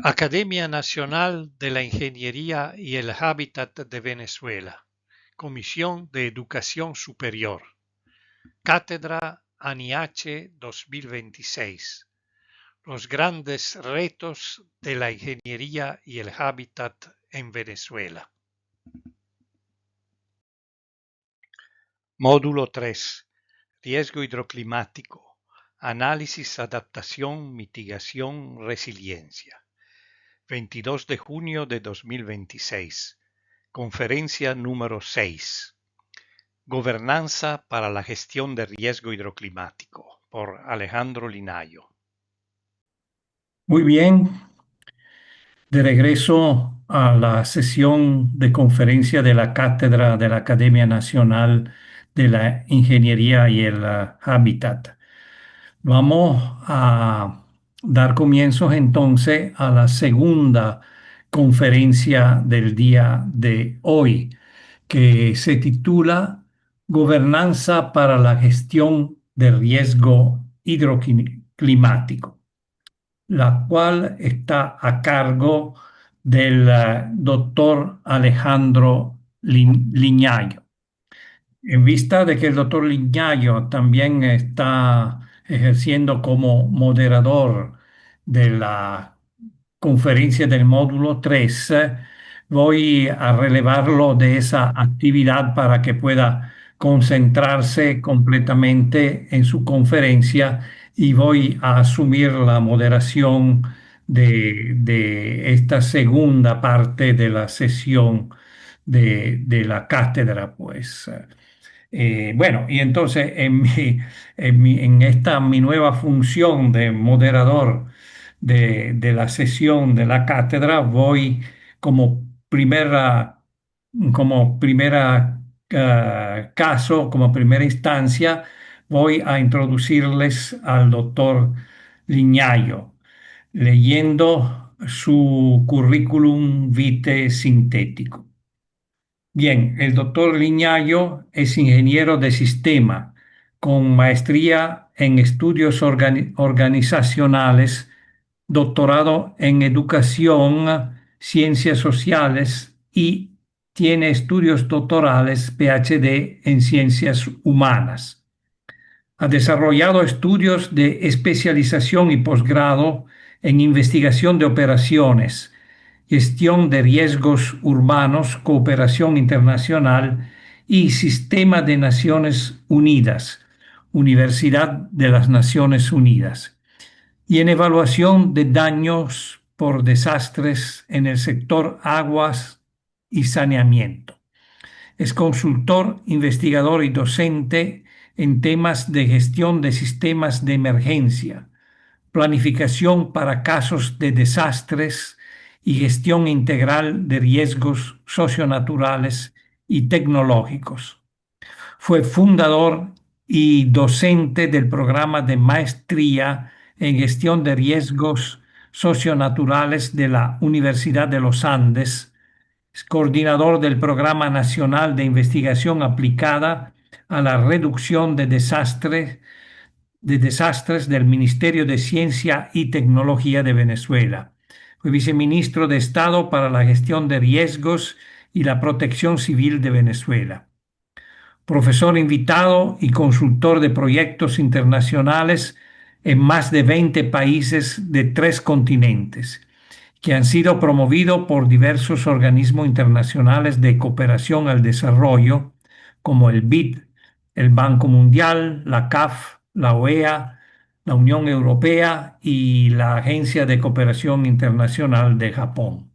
Academia Nacional de la Ingeniería y el Hábitat de Venezuela. Comisión de Educación Superior. Cátedra ANIH 2026. Los grandes retos de la ingeniería y el hábitat en Venezuela. Módulo 3. Riesgo hidroclimático. Análisis, adaptación, mitigación, resiliencia. 22 de junio de 2026. Conferencia número 6. Gobernanza para la gestión de riesgo hidroclimático, por Alejandro Linayo. Muy bien, de regreso a la sesión de conferencia de la Cátedra de la Academia Nacional de la Ingeniería y el Hábitat. Vamos a dar comienzos entonces a la segunda conferencia del día de hoy, que se titula Gobernanza para la gestión de riesgo hidroclimático, la cual está a cargo del doctor Alejandro Liñayo. En vista de que el doctor Liñayo también está ejerciendo como moderador de la conferencia del módulo 3, voy a relevarlo de esa actividad para que pueda concentrarse completamente en su conferencia y voy a asumir la moderación de esta segunda parte de la sesión de la cátedra, pues. Bueno, y entonces en esta mi nueva función de moderador de la sesión de la cátedra, voy como primera, como primera caso, como primera instancia, voy a introducirles al doctor Liñayo, leyendo su currículum vitae sintético. Bien, el doctor Liñayo es ingeniero de sistema con maestría en estudios organizacionales, doctorado en educación, ciencias sociales y tiene estudios doctorales PhD en ciencias humanas. Ha desarrollado estudios de especialización y posgrado en investigación de operaciones, gestión de riesgos urbanos, cooperación internacional y sistema de Naciones Unidas, Universidad de las Naciones Unidas, y en evaluación de daños por desastres en el sector aguas y saneamiento. Es consultor, investigador y docente en temas de gestión de sistemas de emergencia, planificación para casos de desastres y gestión integral de riesgos socionaturales y tecnológicos. Fue fundador y docente del programa de maestría en gestión de riesgos socionaturales de la Universidad de los Andes. Es coordinador del Programa Nacional de Investigación Aplicada a la Reducción de Desastres del Ministerio de Ciencia y Tecnología de Venezuela. Fue viceministro de Estado para la Gestión de Riesgos y la Protección Civil de Venezuela. Profesor invitado y consultor de proyectos internacionales en más de 20 países de 3 continentes, que han sido promovidos por diversos organismos internacionales de cooperación al desarrollo, como el BID, el Banco Mundial, la CAF, la OEA, la Unión Europea y la Agencia de Cooperación Internacional de Japón.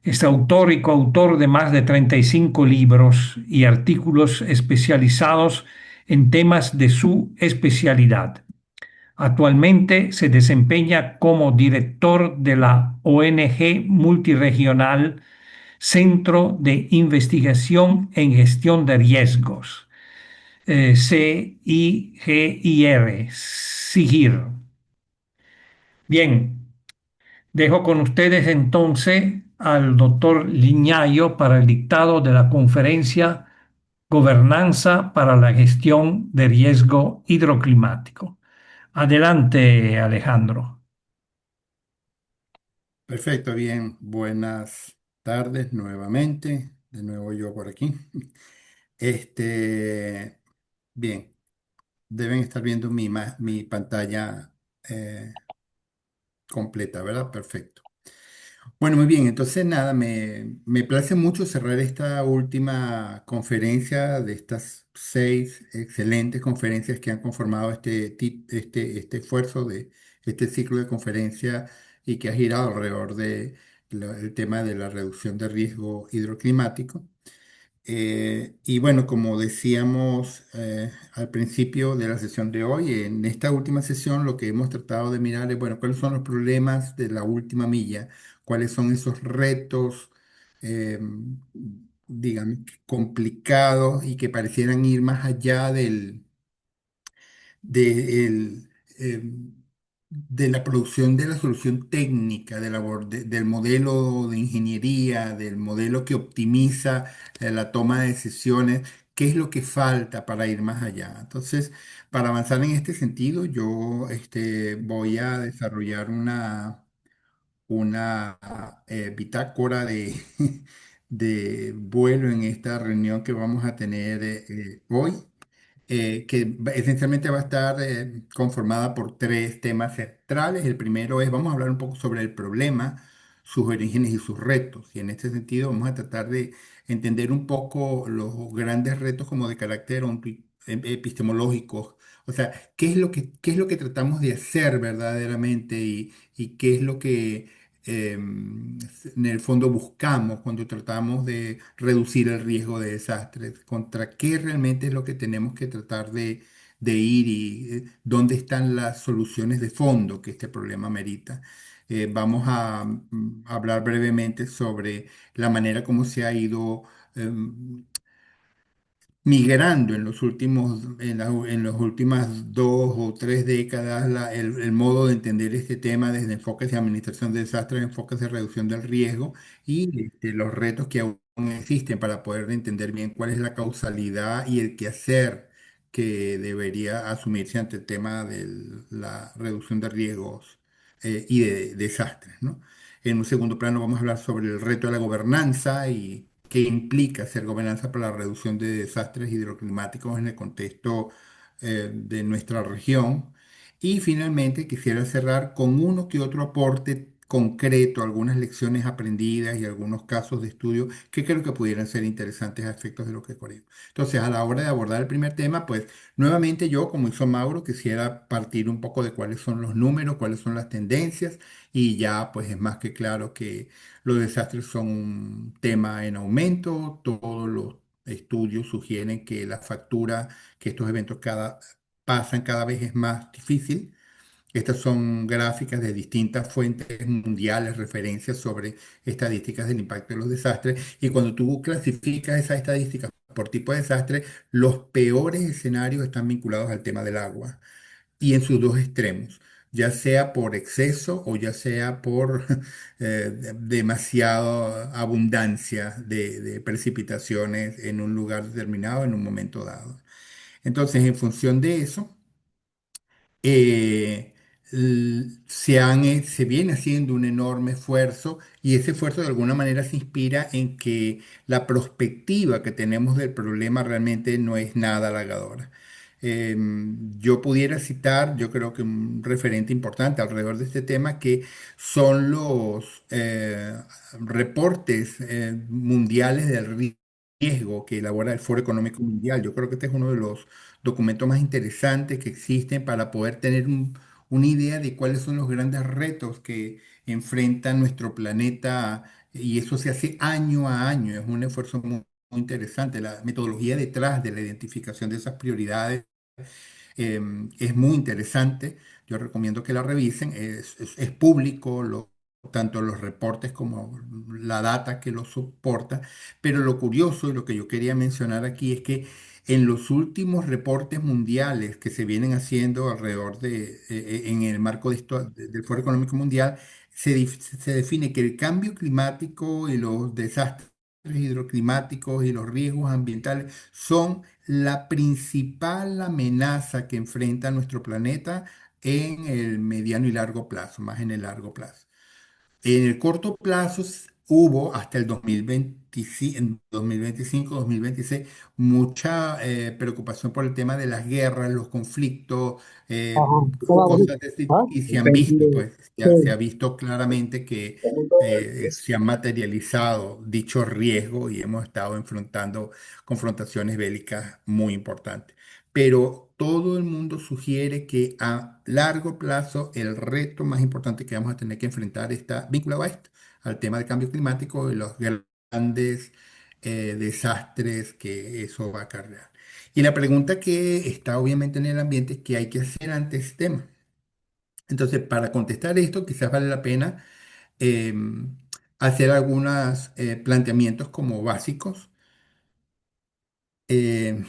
Es autor y coautor de más de 35 libros y artículos especializados en temas de su especialidad. Actualmente se desempeña como director de la ONG multirregional Centro de Investigación en Gestión de Riesgos, CIGIR. Bien, dejo con ustedes entonces al doctor Liñayo para el dictado de la conferencia Gobernanza para la Gestión de Riesgo Hidroclimático. Adelante, Alejandro. Perfecto, bien. Buenas tardes nuevamente. De nuevo yo por aquí. Este, bien, deben estar viendo mi pantalla completa, ¿verdad? Perfecto. Bueno, muy bien. Entonces, nada, me place mucho cerrar esta última conferencia de estas 6 excelentes conferencias que han conformado este esfuerzo de este ciclo de conferencia y que ha girado alrededor de el tema de la reducción de riesgo hidroclimático. Y bueno, como decíamos al principio de la sesión de hoy, en esta última sesión lo que hemos tratado de mirar es, bueno, cuáles son los problemas de la última milla, cuáles son esos retos, eh, digamos, complicados y que parecieran ir más allá de, de la producción de la solución técnica, del modelo de ingeniería, del modelo que optimiza la toma de decisiones, qué es lo que falta para ir más allá. Entonces, para avanzar en este sentido, yo voy a desarrollar una bitácora de vuelo en esta reunión que vamos a tener hoy esencialmente va a estar conformada por 3 temas centrales. El primero es, vamos a hablar un poco sobre el problema, sus orígenes y sus retos. Y en este sentido vamos a tratar de entender un poco los grandes retos como de carácter epistemológicos. O sea, qué es lo que tratamos de hacer verdaderamente y qué es lo que en el fondo buscamos cuando tratamos de reducir el riesgo de desastres, contra qué realmente es lo que tenemos que tratar de ir y dónde están las soluciones de fondo que este problema merita. Vamos a hablar brevemente sobre la manera como se ha ido migrando en en las últimas 2 o 3 décadas el modo de entender este tema desde enfoques de administración de desastres, enfoques de reducción del riesgo y los retos que aún existen para poder entender bien cuál es la causalidad y el quehacer que debería asumirse ante el tema de la reducción de riesgos y de desastres, ¿no? En un segundo plano vamos a hablar sobre el reto de la gobernanza y qué implica hacer gobernanza para la reducción de desastres hidroclimáticos en el contexto de nuestra región. Y finalmente quisiera cerrar con uno que otro aporte concreto, algunas lecciones aprendidas y algunos casos de estudio que creo que pudieran ser interesantes a efectos de lo que ocurrió. Entonces, a la hora de abordar el primer tema, pues nuevamente yo, como hizo Mauro, quisiera partir un poco de cuáles son los números, cuáles son las tendencias y ya pues es más que claro que los desastres son un tema en aumento. Todos los estudios sugieren que la factura que estos eventos pasan cada vez es más difícil. Estas son gráficas de distintas fuentes mundiales, referencias sobre estadísticas del impacto de los desastres. Y cuando tú clasificas esas estadísticas por tipo de desastre, los peores escenarios están vinculados al tema del agua y en sus dos extremos, ya sea por exceso o ya sea por demasiada abundancia de precipitaciones en un lugar determinado en un momento dado. Entonces, en función de eso, se viene haciendo un enorme esfuerzo y ese esfuerzo de alguna manera se inspira en que la perspectiva que tenemos del problema realmente no es nada halagadora. Yo pudiera citar, yo creo que un referente importante alrededor de este tema, que son los reportes mundiales del riesgo que elabora el Foro Económico Mundial. Yo creo que este es uno de los documentos más interesantes que existen para poder tener una idea de cuáles son los grandes retos que enfrenta nuestro planeta y eso se hace año a año. Es un esfuerzo muy interesante. La metodología detrás de la identificación de esas prioridades es muy interesante. Yo recomiendo que la revisen. Es público, tanto los reportes como la data que lo soporta. Pero lo curioso y lo que yo quería mencionar aquí es que en los últimos reportes mundiales que se vienen haciendo alrededor en el marco del Foro Económico Mundial, se define que el cambio climático y los desastres hidroclimáticos y los riesgos ambientales son la principal amenaza que enfrenta nuestro planeta en el mediano y largo plazo, más en el largo plazo. En el corto plazo hubo hasta el 2025, en 2025, 2026, mucha preocupación por el tema de las guerras, los conflictos, eh, Ajá, ¿cómo va, cosas bonito? de ese ¿Ah? y se han visto, Entendido. pues, se ha Sí. visto claramente que se han materializado dichos riesgos y hemos estado enfrentando confrontaciones bélicas muy importantes. Pero todo el mundo sugiere que a largo plazo el reto más importante que vamos a tener que enfrentar está vinculado a esto, al tema del cambio climático y los grandes desastres que eso va a acarrear. Y la pregunta que está obviamente en el ambiente es qué hay que hacer ante este tema. Entonces, para contestar esto, quizás vale la pena eh, hacer algunos planteamientos como básicos. eh,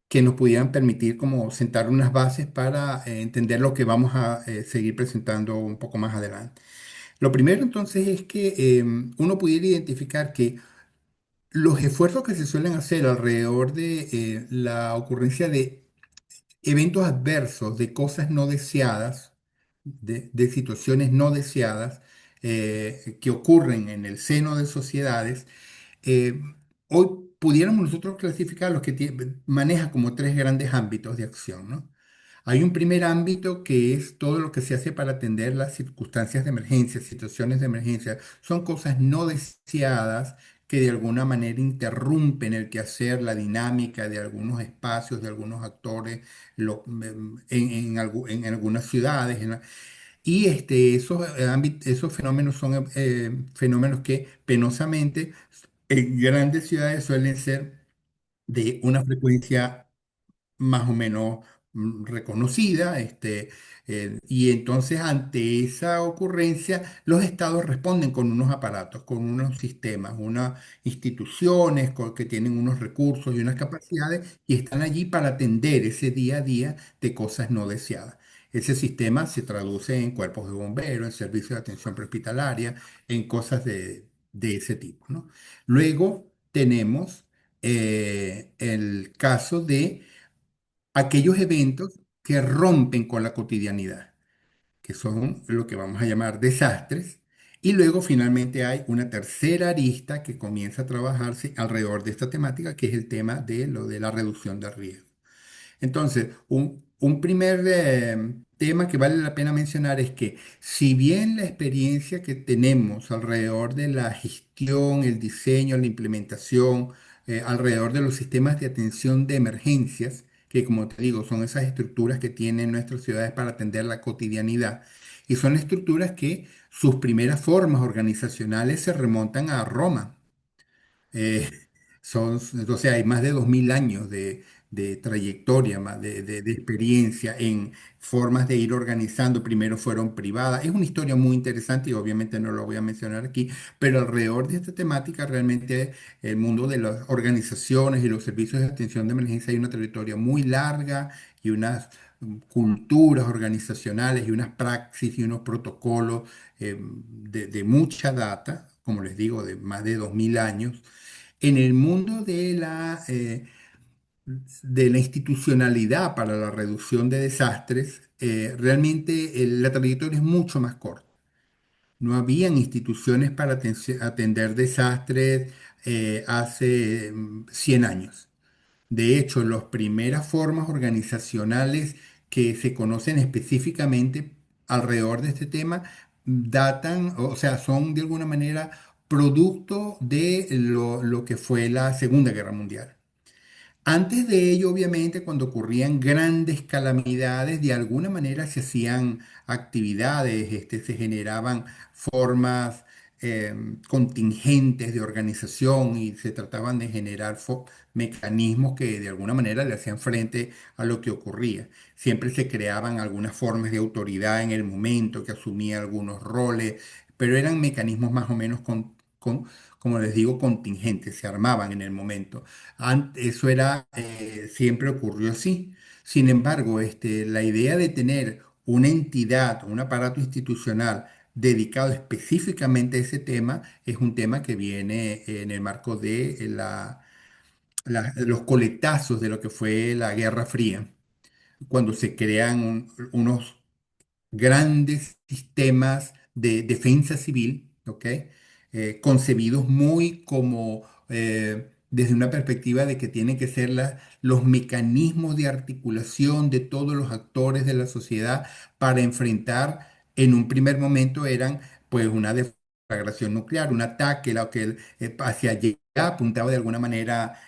que nos pudieran permitir como sentar unas bases para entender lo que vamos a seguir presentando un poco más adelante. Lo primero entonces es que uno pudiera identificar que los esfuerzos que se suelen hacer alrededor de la ocurrencia de eventos adversos, de cosas no deseadas, de situaciones no deseadas que ocurren en el seno de sociedades, eh, hoy pudiéramos nosotros clasificar los que maneja como tres grandes ámbitos de acción, ¿no? Hay un primer ámbito que es todo lo que se hace para atender las circunstancias de emergencia, situaciones de emergencia. Son cosas no deseadas que de alguna manera interrumpen el quehacer, la dinámica de algunos espacios, de algunos actores en algunas ciudades. Y esos fenómenos son fenómenos que penosamente en grandes ciudades suelen ser de una frecuencia más o menos reconocida, y entonces ante esa ocurrencia los estados responden con unos aparatos, con unos sistemas, unas instituciones que tienen unos recursos y unas capacidades y están allí para atender ese día a día de cosas no deseadas. Ese sistema se traduce en cuerpos de bomberos, en servicios de atención prehospitalaria, en cosas de ese tipo, ¿no? Luego tenemos el caso de aquellos eventos que rompen con la cotidianidad, que son lo que vamos a llamar desastres. Y luego finalmente hay una tercera arista que comienza a trabajarse alrededor de esta temática, que es el tema de lo de la reducción de riesgo. Entonces, un primer tema que vale la pena mencionar es que si bien la experiencia que tenemos alrededor de la gestión, el diseño, la implementación, alrededor de los sistemas de atención de emergencias, que como te digo, son esas estructuras que tienen nuestras ciudades para atender la cotidianidad, y son estructuras que sus primeras formas organizacionales se remontan a Roma. Eh, entonces hay más de 2000 años de trayectoria, más de experiencia en formas de ir organizando. Primero fueron privadas. Es una historia muy interesante y obviamente no lo voy a mencionar aquí, pero alrededor de esta temática realmente el mundo de las organizaciones y los servicios de atención de emergencia hay una trayectoria muy larga y unas culturas organizacionales y unas praxis y unos protocolos de mucha data, como les digo, de más de 2000 años en el mundo de la institucionalidad para la reducción de desastres, realmente la trayectoria es mucho más corta. No habían instituciones para atender desastres hace 100 años. De hecho, las primeras formas organizacionales que se conocen específicamente alrededor de este tema datan, o sea, son de alguna manera producto de lo que fue la Segunda Guerra Mundial. Antes de ello, obviamente, cuando ocurrían grandes calamidades, de alguna manera se hacían actividades, se generaban formas contingentes de organización y se trataban de generar mecanismos que de alguna manera le hacían frente a lo que ocurría. Siempre se creaban algunas formas de autoridad en el momento que asumía algunos roles, pero eran mecanismos más o menos como les digo, contingentes, se armaban en el momento. Eso era, siempre ocurrió así. Sin embargo, la idea de tener una entidad, un aparato institucional dedicado específicamente a ese tema, es un tema que viene en el marco de los coletazos de lo que fue la Guerra Fría, cuando se crean unos grandes sistemas de defensa civil, ¿ok? Concebidos muy como desde una perspectiva de que tienen que ser los mecanismos de articulación de todos los actores de la sociedad para enfrentar, en un primer momento eran pues una deflagración nuclear, un ataque que hacia allá apuntaba de alguna manera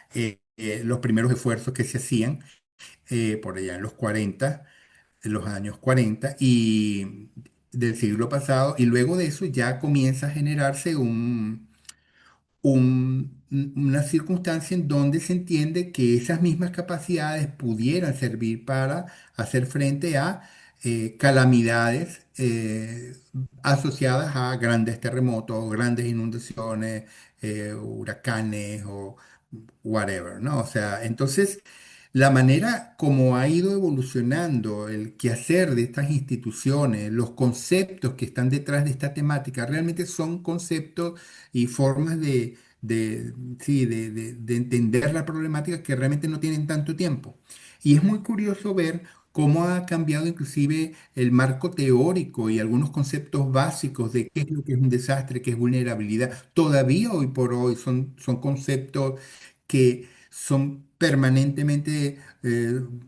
los primeros esfuerzos que se hacían por allá en los 40, en los años 40 y del siglo pasado, y luego de eso ya comienza a generarse una circunstancia en donde se entiende que esas mismas capacidades pudieran servir para hacer frente a calamidades asociadas a grandes terremotos, grandes inundaciones, huracanes o whatever, ¿no? O sea, entonces la manera como ha ido evolucionando el quehacer de estas instituciones, los conceptos que están detrás de esta temática, realmente son conceptos y formas sí, de entender la problemática que realmente no tienen tanto tiempo. Y es muy curioso ver cómo ha cambiado inclusive el marco teórico y algunos conceptos básicos de qué es lo que es un desastre, qué es vulnerabilidad. Todavía hoy por hoy son conceptos que son permanentemente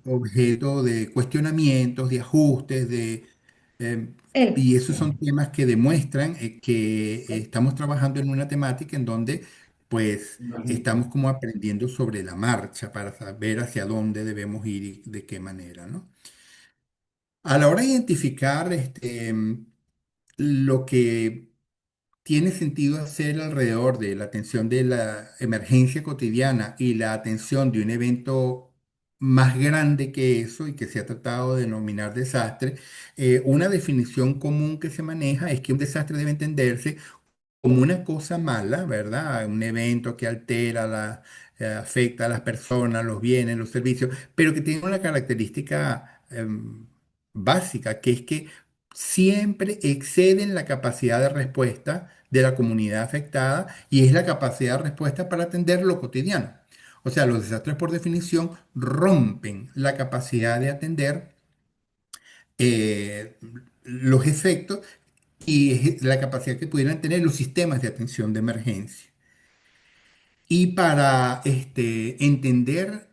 objeto de cuestionamientos, de ajustes, eh, y esos son temas que demuestran que estamos trabajando en una temática en donde pues estamos como aprendiendo sobre la marcha para saber hacia dónde debemos ir y de qué manera, ¿no? A la hora de identificar lo que tiene sentido hacer alrededor de la atención de la emergencia cotidiana y la atención de un evento más grande que eso y que se ha tratado de denominar desastre, una definición común que se maneja es que un desastre debe entenderse como una cosa mala, ¿verdad? Un evento que altera, afecta a las personas, los bienes, los servicios, pero que tiene una característica básica, que es que siempre exceden la capacidad de respuesta de la comunidad afectada y es la capacidad de respuesta para atender lo cotidiano. O sea, los desastres por definición rompen la capacidad de atender eh, los efectos y es la capacidad que pudieran tener los sistemas de atención de emergencia. Y para entender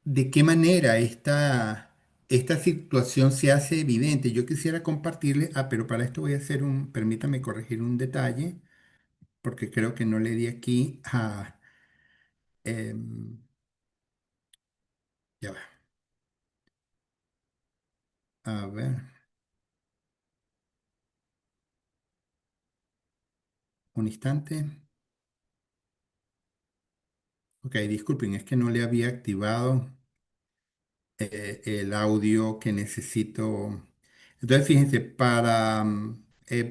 de qué manera esta situación se hace evidente, yo quisiera compartirle, pero para esto voy a hacer permítame corregir un detalle, porque creo que no le di aquí em, ya va, a ver, un instante. Ok, disculpen, es que no le había activado el audio que necesito. Entonces, fíjense, para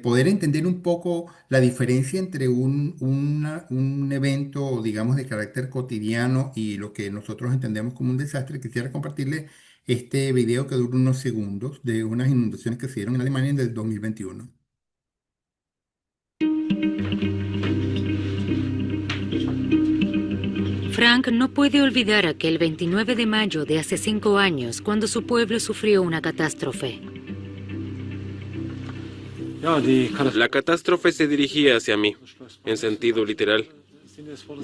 poder entender un poco la diferencia entre un evento, digamos, de carácter cotidiano y lo que nosotros entendemos como un desastre, quisiera compartirle este video que dura unos segundos de unas inundaciones que se dieron en Alemania en el 2021. Frank no puede olvidar aquel 29 de mayo de hace 5 años, cuando su pueblo sufrió una catástrofe. La catástrofe se dirigía hacia mí, en sentido literal.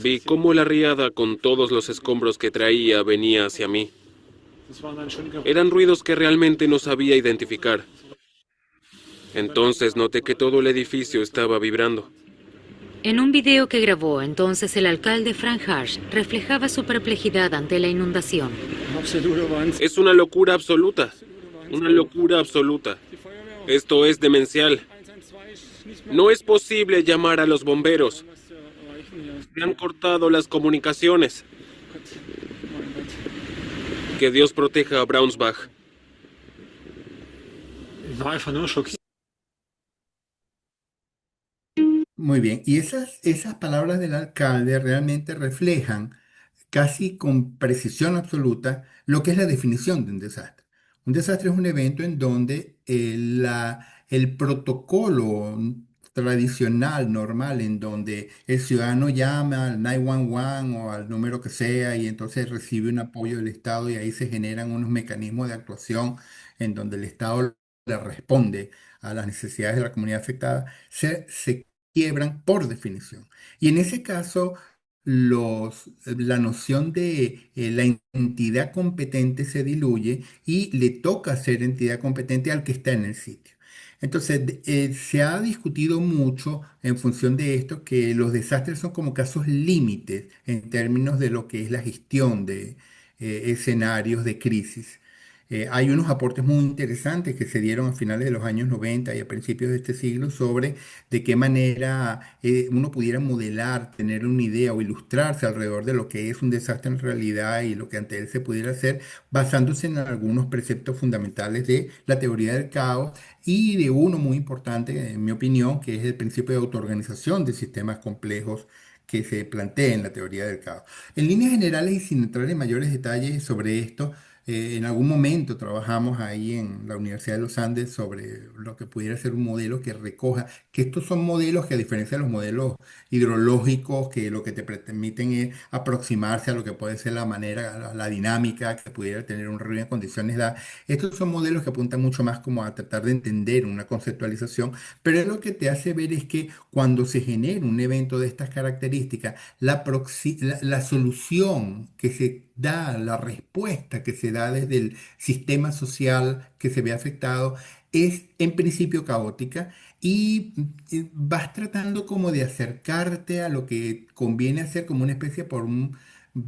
Vi cómo la riada con todos los escombros que traía venía hacia mí. Eran ruidos que realmente no sabía identificar. Entonces noté que todo el edificio estaba vibrando. En un video que grabó entonces el alcalde Frank Harsch, reflejaba su perplejidad ante la inundación. Es una locura absoluta. Una locura absoluta. Esto es demencial. No es posible llamar a los bomberos. Se han cortado las comunicaciones. Que Dios proteja a Braunsbach. Muy bien, y esas palabras del alcalde realmente reflejan casi con precisión absoluta lo que es la definición de un desastre. Un desastre es un evento en donde el protocolo tradicional, normal, en donde el ciudadano llama al 911 o al número que sea y entonces recibe un apoyo del Estado y ahí se generan unos mecanismos de actuación en donde el Estado le responde a las necesidades de la comunidad afectada, se quiebran por definición. Y en ese caso, la noción de la entidad competente se diluye y le toca ser entidad competente al que está en el sitio. Entonces, se ha discutido mucho en función de esto que los desastres son como casos límites en términos de lo que es la gestión de escenarios de crisis. Hay unos aportes muy interesantes que se dieron a finales de los años 90 y a principios de este siglo sobre de qué manera uno pudiera modelar, tener una idea o ilustrarse alrededor de lo que es un desastre en realidad y lo que ante él se pudiera hacer, basándose en algunos preceptos fundamentales de la teoría del caos y de uno muy importante, en mi opinión, que es el principio de autoorganización de sistemas complejos que se plantea en la teoría del caos. En líneas generales y sin entrar en mayores detalles sobre esto, en algún momento trabajamos ahí en la Universidad de los Andes sobre lo que pudiera ser un modelo que recoja, que estos son modelos que a diferencia de los modelos hidrológicos, que lo que te permiten es aproximarse a lo que puede ser la manera, la dinámica que pudiera tener un río en condiciones dadas. Estos son modelos que apuntan mucho más como a tratar de entender una conceptualización, pero lo que te hace ver es que cuando se genera un evento de estas características, la solución que se da, la respuesta que se da desde el sistema social que se ve afectado, es en principio caótica y vas tratando como de acercarte a lo que conviene hacer como una especie por un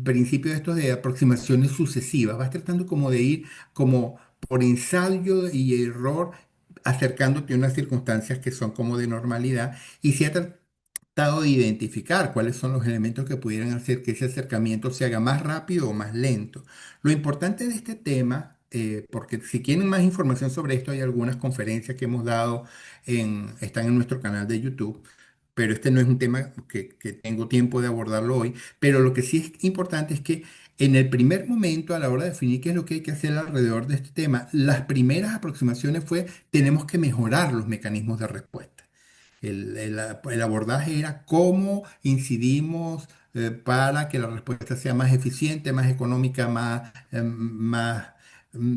principio de estos de aproximaciones sucesivas. Vas tratando como de ir como por ensayo y error acercándote a unas circunstancias que son como de normalidad y se ha tratado de identificar cuáles son los elementos que pudieran hacer que ese acercamiento se haga más rápido o más lento. Lo importante de este tema, porque si quieren más información sobre esto, hay algunas conferencias que hemos dado, están en nuestro canal de YouTube, pero este no es un tema que tengo tiempo de abordarlo hoy, pero lo que sí es importante es que en el primer momento, a la hora de definir qué es lo que hay que hacer alrededor de este tema, las primeras aproximaciones fue, tenemos que mejorar los mecanismos de respuesta. El abordaje era cómo incidimos para que la respuesta sea más eficiente, más económica, más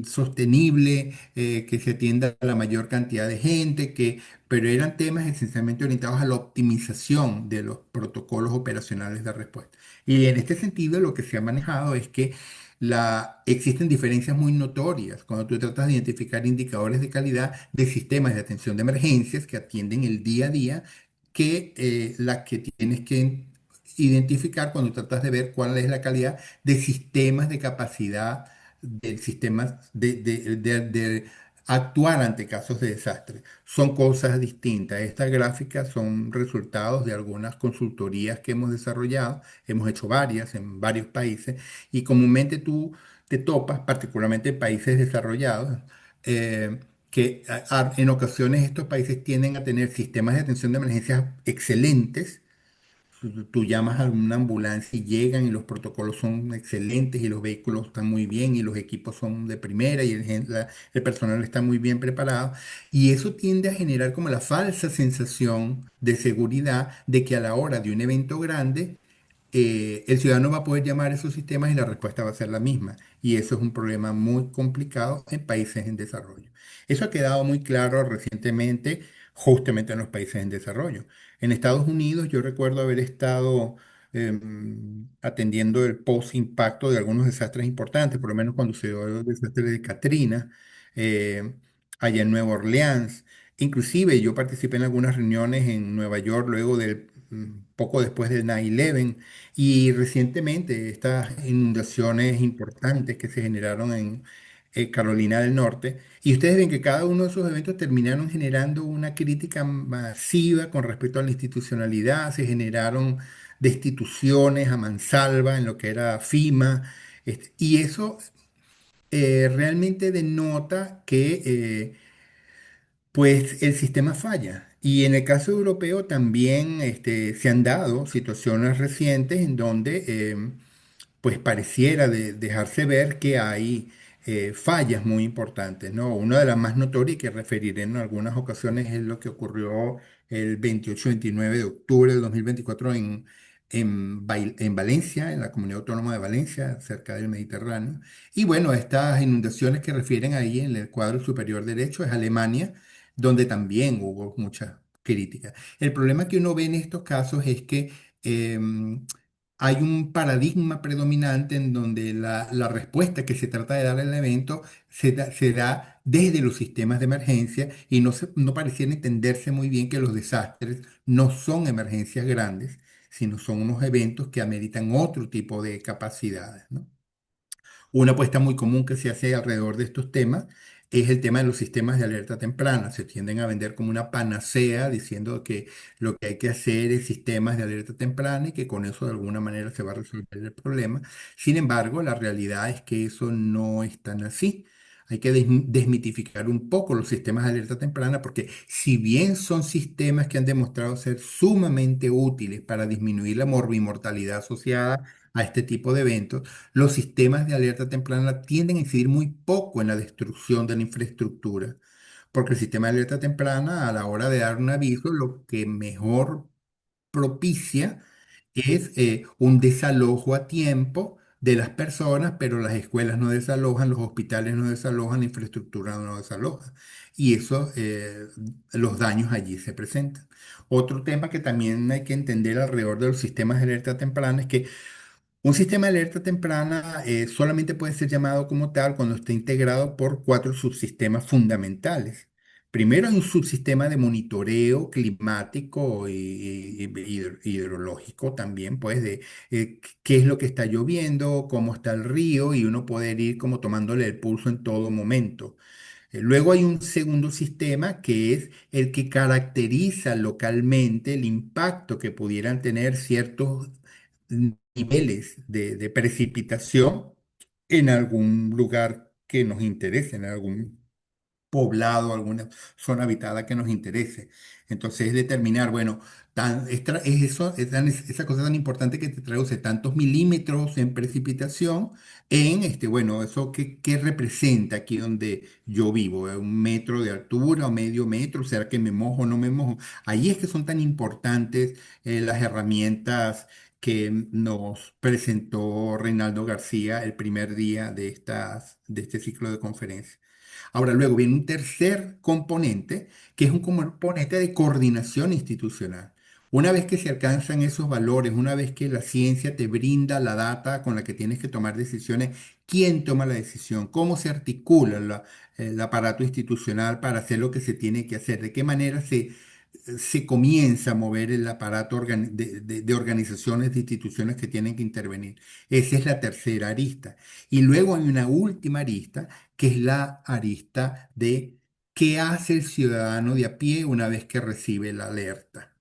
sostenible, que se atienda a la mayor cantidad de gente, pero eran temas esencialmente orientados a la optimización de los protocolos operacionales de respuesta. Y en este sentido, lo que se ha manejado es que existen diferencias muy notorias cuando tú tratas de identificar indicadores de calidad de sistemas de atención de emergencias que atienden el día a día, que la que tienes que identificar cuando tratas de ver cuál es la calidad de sistemas de capacidad del sistema de actuar ante casos de desastre. Son cosas distintas. Estas gráficas son resultados de algunas consultorías que hemos desarrollado. Hemos hecho varias en varios países y comúnmente tú te topas, particularmente en países desarrollados, que en ocasiones estos países tienden a tener sistemas de atención de emergencias excelentes. Tú llamas a una ambulancia y llegan y los protocolos son excelentes y los vehículos están muy bien y los equipos son de primera y el personal está muy bien preparado. Y eso tiende a generar como la falsa sensación de seguridad de que a la hora de un evento grande el ciudadano va a poder llamar a esos sistemas y la respuesta va a ser la misma. Y eso es un problema muy complicado en países en desarrollo. Eso ha quedado muy claro recientemente, justamente en los países en desarrollo. En Estados Unidos yo recuerdo haber estado atendiendo el post-impacto de algunos desastres importantes, por lo menos cuando se dio el desastre de Katrina, eh, allá en Nueva Orleans. Inclusive yo participé en algunas reuniones en Nueva York luego del poco después del 9/11 y recientemente estas inundaciones importantes que se generaron en Carolina del Norte. Y ustedes ven que cada uno de esos eventos terminaron generando una crítica masiva con respecto a la institucionalidad, se generaron destituciones a mansalva en lo que era FEMA, y eso realmente denota que pues el sistema falla. Y en el caso europeo también se han dado situaciones recientes en donde pues pareciera dejarse ver que hay fallas muy importantes, ¿no? Una de las más notorias y que referiré en algunas ocasiones es lo que ocurrió el 28-29 de octubre del 2024 en Valencia, en la Comunidad Autónoma de Valencia, cerca del Mediterráneo. Y bueno, estas inundaciones que refieren ahí en el cuadro superior derecho es Alemania. donde también hubo mucha crítica. El problema que uno ve en estos casos es que hay un paradigma predominante en donde la respuesta que se trata de dar al evento se da desde los sistemas de emergencia y no pareciera entenderse muy bien que los desastres no son emergencias grandes, sino son unos eventos que ameritan otro tipo de capacidades, ¿no? Una apuesta muy común que se hace alrededor de estos temas es el tema de los sistemas de alerta temprana. Se tienden a vender como una panacea diciendo que lo que hay que hacer es sistemas de alerta temprana y que con eso de alguna manera se va a resolver el problema. Sin embargo, la realidad es que eso no es tan así. Hay que desmitificar un poco los sistemas de alerta temprana porque si bien son sistemas que han demostrado ser sumamente útiles para disminuir la morbimortalidad asociada a este tipo de eventos, los sistemas de alerta temprana tienden a incidir muy poco en la destrucción de la infraestructura, porque el sistema de alerta temprana a la hora de dar un aviso, lo que mejor propicia es un desalojo a tiempo de las personas, pero las escuelas no desalojan, los hospitales no desalojan, la infraestructura no desaloja. Y eso, los daños allí se presentan. Otro tema que también hay que entender alrededor de los sistemas de alerta temprana es que un sistema de alerta temprana solamente puede ser llamado como tal cuando esté integrado por cuatro subsistemas fundamentales. Primero, hay un subsistema de monitoreo climático y hidrológico también, pues, de qué es lo que está lloviendo, cómo está el río, y uno poder ir como tomándole el pulso en todo momento. Luego hay un segundo sistema que es el que caracteriza localmente el impacto que pudieran tener ciertos niveles de precipitación en algún lugar que nos interese, en algún poblado, alguna zona habitada que nos interese. Entonces, determinar, bueno, es eso, esa cosa tan importante que te traduce tantos milímetros en precipitación en, bueno, eso qué representa aquí donde yo vivo, un metro de altura o medio metro, ¿será que me mojo o no me mojo? Ahí es que son tan importantes las herramientas que nos presentó Reinaldo García el primer día de este ciclo de conferencias. Ahora, luego viene un tercer componente, que es un componente de coordinación institucional. Una vez que se alcanzan esos valores, una vez que la ciencia te brinda la data con la que tienes que tomar decisiones, ¿quién toma la decisión? ¿Cómo se articula el aparato institucional para hacer lo que se tiene que hacer? ¿De qué manera se comienza a mover el aparato de organizaciones, de instituciones que tienen que intervenir? Esa es la tercera arista. Y luego hay una última arista que es la arista de qué hace el ciudadano de a pie una vez que recibe la alerta.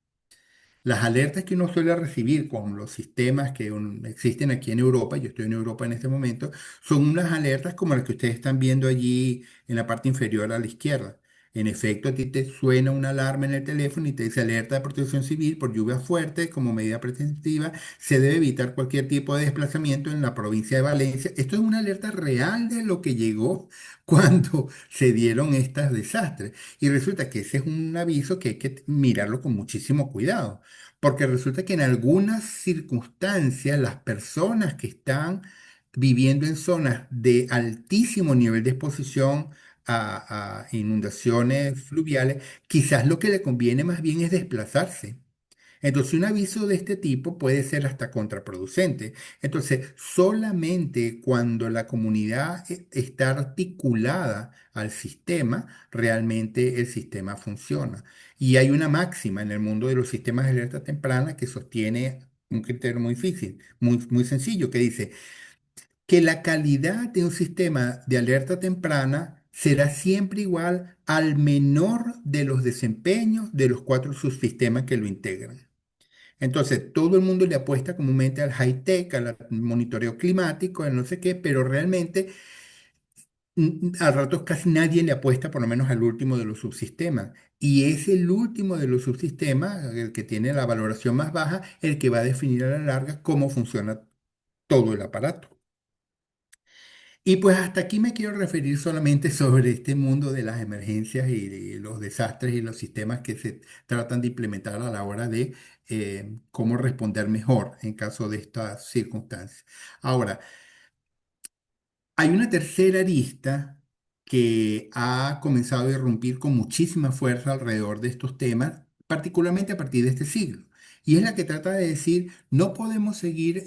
Las alertas que uno suele recibir con los sistemas que existen aquí en Europa, yo estoy en Europa en este momento, son unas alertas como las que ustedes están viendo allí en la parte inferior a la izquierda. En efecto, a ti te suena una alarma en el teléfono y te dice alerta de protección civil por lluvia fuerte como medida preventiva. Se debe evitar cualquier tipo de desplazamiento en la provincia de Valencia. Esto es una alerta real de lo que llegó cuando se dieron estos desastres. Y resulta que ese es un aviso que hay que mirarlo con muchísimo cuidado. Porque resulta que en algunas circunstancias las personas que están viviendo en zonas de altísimo nivel de exposición a inundaciones fluviales, quizás lo que le conviene más bien es desplazarse. Entonces, un aviso de este tipo puede ser hasta contraproducente. Entonces, solamente cuando la comunidad está articulada al sistema, realmente el sistema funciona. Y hay una máxima en el mundo de los sistemas de alerta temprana que sostiene un criterio muy difícil, muy sencillo, que dice que la calidad de un sistema de alerta temprana será siempre igual al menor de los desempeños de los cuatro subsistemas que lo integran. Entonces, todo el mundo le apuesta comúnmente al high-tech, al monitoreo climático, al no sé qué, pero realmente a ratos casi nadie le apuesta por lo menos al último de los subsistemas. Y es el último de los subsistemas, el que tiene la valoración más baja, el que va a definir a la larga cómo funciona todo el aparato. Y pues hasta aquí me quiero referir solamente sobre este mundo de las emergencias y de los desastres y los sistemas que se tratan de implementar a la hora de cómo responder mejor en caso de estas circunstancias. Ahora, hay una tercera arista que ha comenzado a irrumpir con muchísima fuerza alrededor de estos temas, particularmente a partir de este siglo. Y es la que trata de decir, no podemos seguir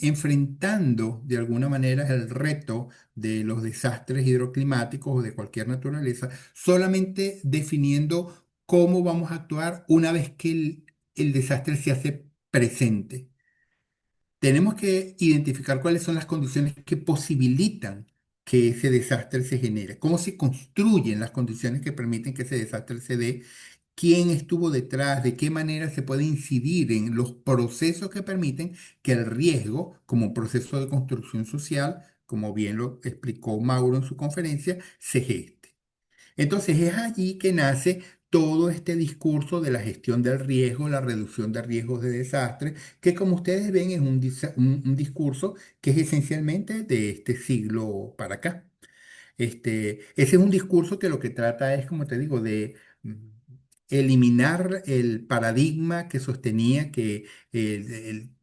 enfrentando de alguna manera el reto de los desastres hidroclimáticos o de cualquier naturaleza, solamente definiendo cómo vamos a actuar una vez que el desastre se hace presente. Tenemos que identificar cuáles son las condiciones que posibilitan que ese desastre se genere, cómo se construyen las condiciones que permiten que ese desastre se dé, quién estuvo detrás, de qué manera se puede incidir en los procesos que permiten que el riesgo, como proceso de construcción social, como bien lo explicó Mauro en su conferencia, se geste. Entonces es allí que nace todo este discurso de la gestión del riesgo, la reducción de riesgos de desastre, que como ustedes ven es un discurso que es esencialmente de este siglo para acá. Ese es un discurso que lo que trata es, como te digo, de mm, eliminar el paradigma que sostenía que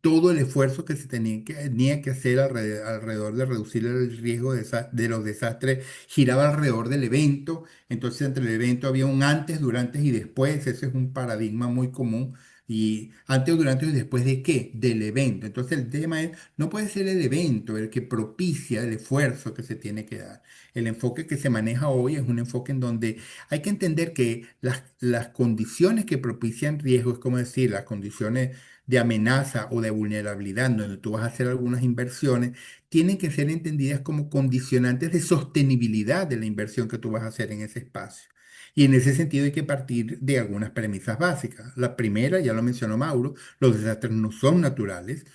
todo el esfuerzo que se tenía que hacer alrededor de reducir el riesgo de los desastres giraba alrededor del evento. Entonces, entre el evento había un antes, durante y después. Ese es un paradigma muy común. ¿Y antes, durante y después de qué? Del evento. Entonces, el tema es, no puede ser el evento el que propicia el esfuerzo que se tiene que dar. El enfoque que se maneja hoy es un enfoque en donde hay que entender que las condiciones que propician riesgos, como decir, las condiciones de amenaza o de vulnerabilidad, donde tú vas a hacer algunas inversiones, tienen que ser entendidas como condicionantes de sostenibilidad de la inversión que tú vas a hacer en ese espacio. Y en ese sentido hay que partir de algunas premisas básicas. La primera, ya lo mencionó Mauro, los desastres no son naturales.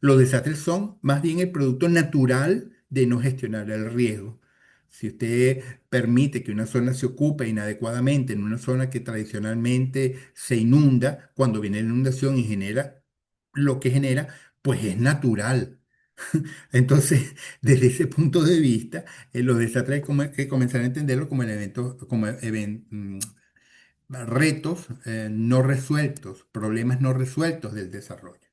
Los desastres son más bien el producto natural de no gestionar el riesgo. Si usted permite que una zona se ocupe inadecuadamente en una zona que tradicionalmente se inunda, cuando viene la inundación y genera lo que genera, pues es natural. Entonces, desde ese punto de vista, los desastres hay que comenzar a entenderlo como elementos, retos no resueltos, problemas no resueltos del desarrollo.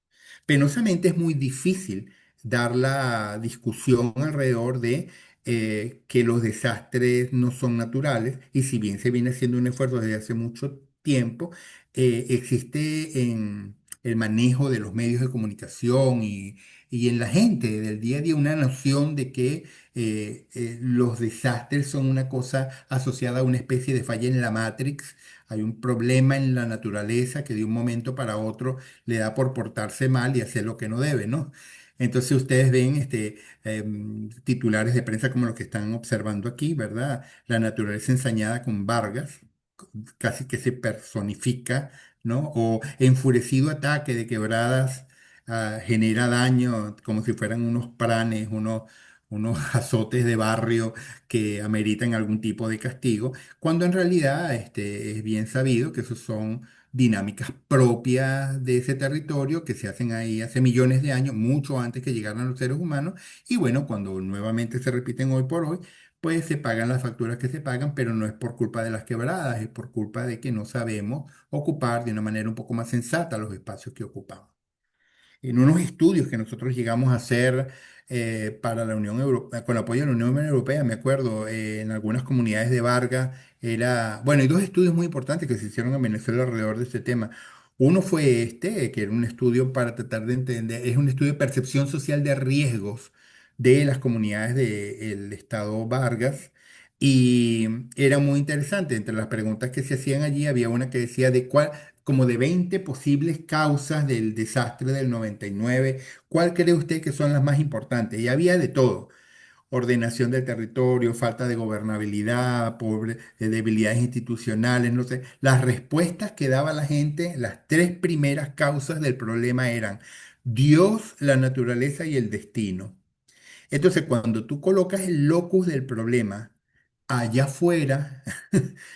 Penosamente es muy difícil dar la discusión alrededor de que los desastres no son naturales y si bien se viene haciendo un esfuerzo desde hace mucho tiempo, existe en el manejo de los medios de comunicación y en la gente del día a día una noción de que los desastres son una cosa asociada a una especie de falla en la Matrix. Hay un problema en la naturaleza que de un momento para otro le da por portarse mal y hacer lo que no debe, ¿no? Entonces ustedes ven titulares de prensa como los que están observando aquí, ¿verdad? La naturaleza ensañada con Vargas, casi que se personifica, ¿no? O enfurecido ataque de quebradas genera daño como si fueran unos pranes, unos azotes de barrio que ameritan algún tipo de castigo, cuando en realidad es bien sabido que esos son dinámicas propias de ese territorio que se hacen ahí hace millones de años, mucho antes que llegaran los seres humanos, y bueno, cuando nuevamente se repiten hoy por hoy, pues se pagan las facturas que se pagan, pero no es por culpa de las quebradas, es por culpa de que no sabemos ocupar de una manera un poco más sensata los espacios que ocupamos. En unos estudios que nosotros llegamos a hacer para la Unión Europea, con el apoyo de la Unión Europea, me acuerdo, en algunas comunidades de Vargas, bueno, hay dos estudios muy importantes que se hicieron en Venezuela alrededor de este tema. Uno fue que era un estudio para tratar de entender, es un estudio de percepción social de riesgos de las comunidades del estado Vargas. Y era muy interesante. Entre las preguntas que se hacían allí había una que decía de cuál, como de 20 posibles causas del desastre del 99. ¿Cuál cree usted que son las más importantes? Y había de todo. Ordenación del territorio, falta de gobernabilidad, debilidades institucionales, no sé. Las respuestas que daba la gente, las tres primeras causas del problema eran Dios, la naturaleza y el destino. Entonces, cuando tú colocas el locus del problema allá afuera,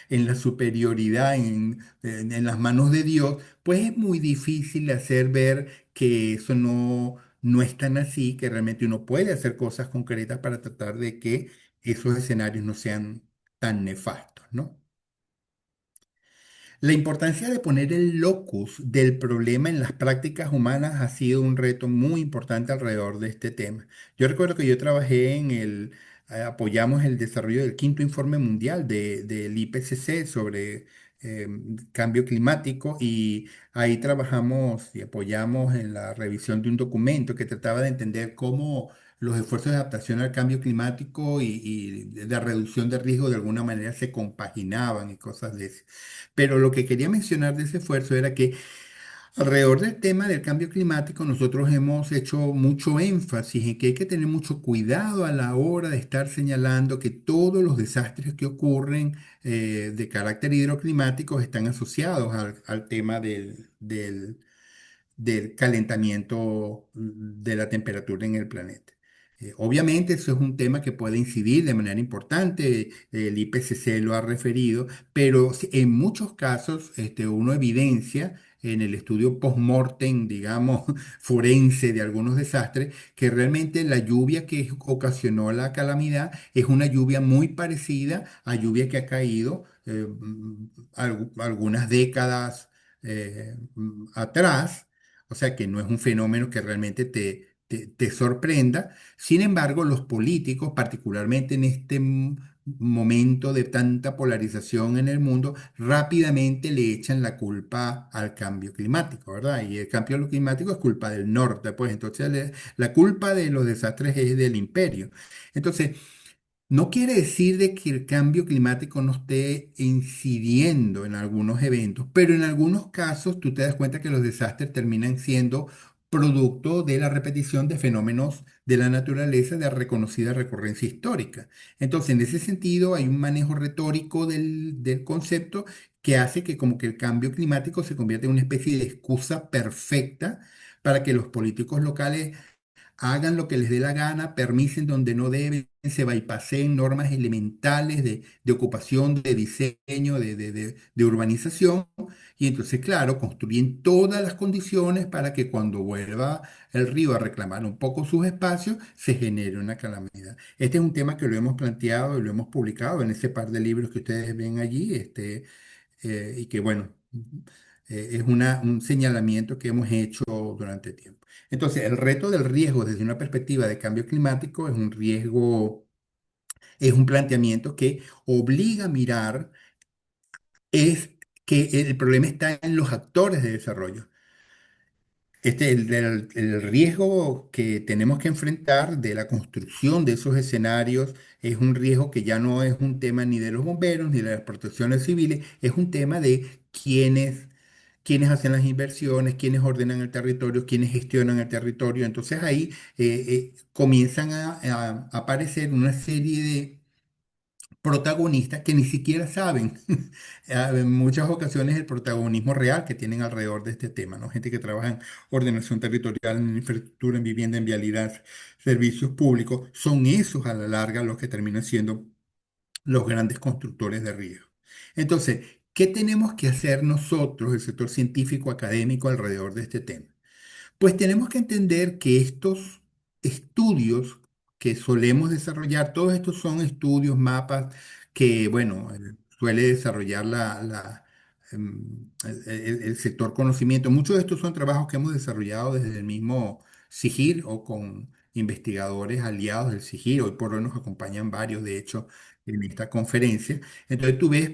en la superioridad, en las manos de Dios, pues es muy difícil hacer ver que eso no es tan así, que realmente uno puede hacer cosas concretas para tratar de que esos escenarios no sean tan nefastos, ¿no? La importancia de poner el locus del problema en las prácticas humanas ha sido un reto muy importante alrededor de este tema. Yo recuerdo que yo trabajé apoyamos el desarrollo del quinto informe mundial del IPCC sobre cambio climático y ahí trabajamos y apoyamos en la revisión de un documento que trataba de entender cómo los esfuerzos de adaptación al cambio climático y de reducción de riesgo de alguna manera se compaginaban y cosas de eso. Pero lo que quería mencionar de ese esfuerzo era que alrededor del tema del cambio climático, nosotros hemos hecho mucho énfasis en que hay que tener mucho cuidado a la hora de estar señalando que todos los desastres que ocurren de carácter hidroclimático están asociados al tema del calentamiento de la temperatura en el planeta. Obviamente eso es un tema que puede incidir de manera importante, el IPCC lo ha referido, pero en muchos casos uno evidencia en el estudio post-mortem, digamos, forense de algunos desastres, que realmente la lluvia que ocasionó la calamidad es una lluvia muy parecida a lluvia que ha caído algunas décadas atrás, o sea que no es un fenómeno que realmente te sorprenda. Sin embargo, los políticos, particularmente en este momento de tanta polarización en el mundo, rápidamente le echan la culpa al cambio climático, ¿verdad? Y el cambio climático es culpa del norte, pues entonces la culpa de los desastres es del imperio. Entonces, no quiere decir de que el cambio climático no esté incidiendo en algunos eventos, pero en algunos casos tú te das cuenta que los desastres terminan siendo producto de la repetición de fenómenos de la naturaleza de reconocida recurrencia histórica. Entonces, en ese sentido, hay un manejo retórico del concepto que hace que como que el cambio climático se convierta en una especie de excusa perfecta para que los políticos locales hagan lo que les dé la gana, permiten donde no deben, se bypasseen normas elementales de ocupación, de diseño, de urbanización, y entonces, claro, construyen todas las condiciones para que cuando vuelva el río a reclamar un poco sus espacios, se genere una calamidad. Este es un tema que lo hemos planteado y lo hemos publicado en ese par de libros que ustedes ven allí, y que bueno, es un señalamiento que hemos hecho durante tiempo. Entonces, el reto del riesgo desde una perspectiva de cambio climático es un riesgo, es un planteamiento que obliga a mirar, es que el problema está en los actores de desarrollo. El riesgo que tenemos que enfrentar de la construcción de esos escenarios es un riesgo que ya no es un tema ni de los bomberos ni de las protecciones civiles, es un tema de quiénes hacen las inversiones, quiénes ordenan el territorio, quiénes gestionan el territorio. Entonces ahí comienzan a aparecer una serie de protagonistas que ni siquiera saben en muchas ocasiones el protagonismo real que tienen alrededor de este tema, ¿no? Gente que trabaja en ordenación territorial, en infraestructura, en vivienda, en vialidad, servicios públicos, son esos a la larga los que terminan siendo los grandes constructores de riesgo. Entonces, ¿qué tenemos que hacer nosotros, el sector científico académico, alrededor de este tema? Pues tenemos que entender que estos estudios que solemos desarrollar, todos estos son estudios, mapas que, bueno, suele desarrollar el sector conocimiento. Muchos de estos son trabajos que hemos desarrollado desde el mismo SIGIR o con investigadores aliados del SIGIR. Hoy por hoy nos acompañan varios, de hecho, en esta conferencia. Entonces tú ves,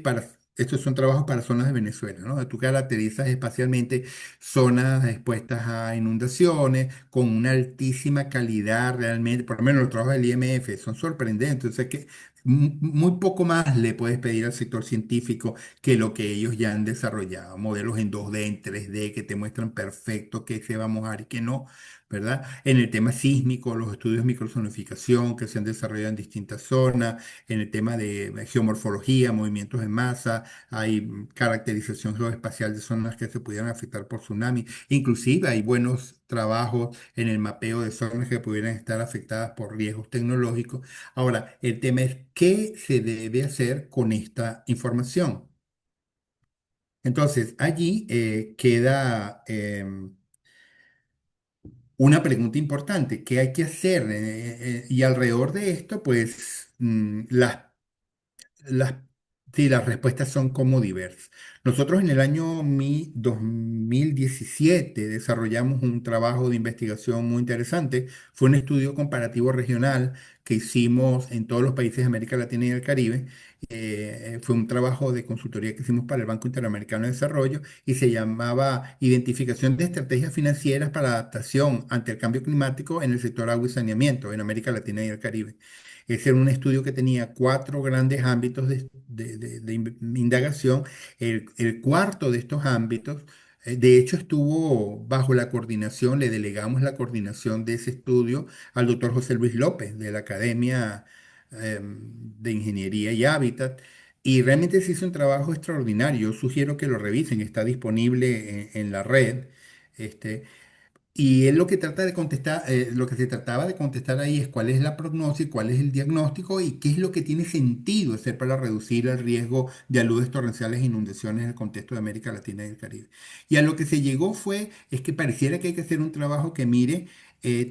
estos son trabajos para zonas de Venezuela, ¿no? Tú caracterizas espacialmente zonas expuestas a inundaciones con una altísima calidad realmente, por lo menos los trabajos del IMF son sorprendentes, o sea que muy poco más le puedes pedir al sector científico que lo que ellos ya han desarrollado, modelos en 2D, en 3D que te muestran perfecto qué se va a mojar y qué no, ¿verdad? En el tema sísmico, los estudios de microzonificación que se han desarrollado en distintas zonas, en el tema de geomorfología, movimientos en masa, hay caracterización geoespacial de zonas que se pudieran afectar por tsunami. Inclusive hay buenos trabajos en el mapeo de zonas que pudieran estar afectadas por riesgos tecnológicos. Ahora, el tema es qué se debe hacer con esta información. Entonces, allí queda una pregunta importante, ¿qué hay que hacer? Y alrededor de esto, pues las sí, las respuestas son como diversas. Nosotros en el año 2017 desarrollamos un trabajo de investigación muy interesante. Fue un estudio comparativo regional que hicimos en todos los países de América Latina y el Caribe. Fue un trabajo de consultoría que hicimos para el Banco Interamericano de Desarrollo y se llamaba Identificación de estrategias financieras para adaptación ante el cambio climático en el sector agua y saneamiento en América Latina y el Caribe. Ese era un estudio que tenía cuatro grandes ámbitos de indagación. El cuarto de estos ámbitos, de hecho, estuvo bajo la coordinación, le delegamos la coordinación de ese estudio al doctor José Luis López de la Academia de Ingeniería y Hábitat. Y realmente se hizo un trabajo extraordinario. Yo sugiero que lo revisen, está disponible en la red. Este, y él lo que trata de contestar, lo que se trataba de contestar ahí es cuál es la prognosis, cuál es el diagnóstico y qué es lo que tiene sentido hacer para reducir el riesgo de aludes torrenciales e inundaciones en el contexto de América Latina y el Caribe. Y a lo que se llegó es que pareciera que hay que hacer un trabajo que mire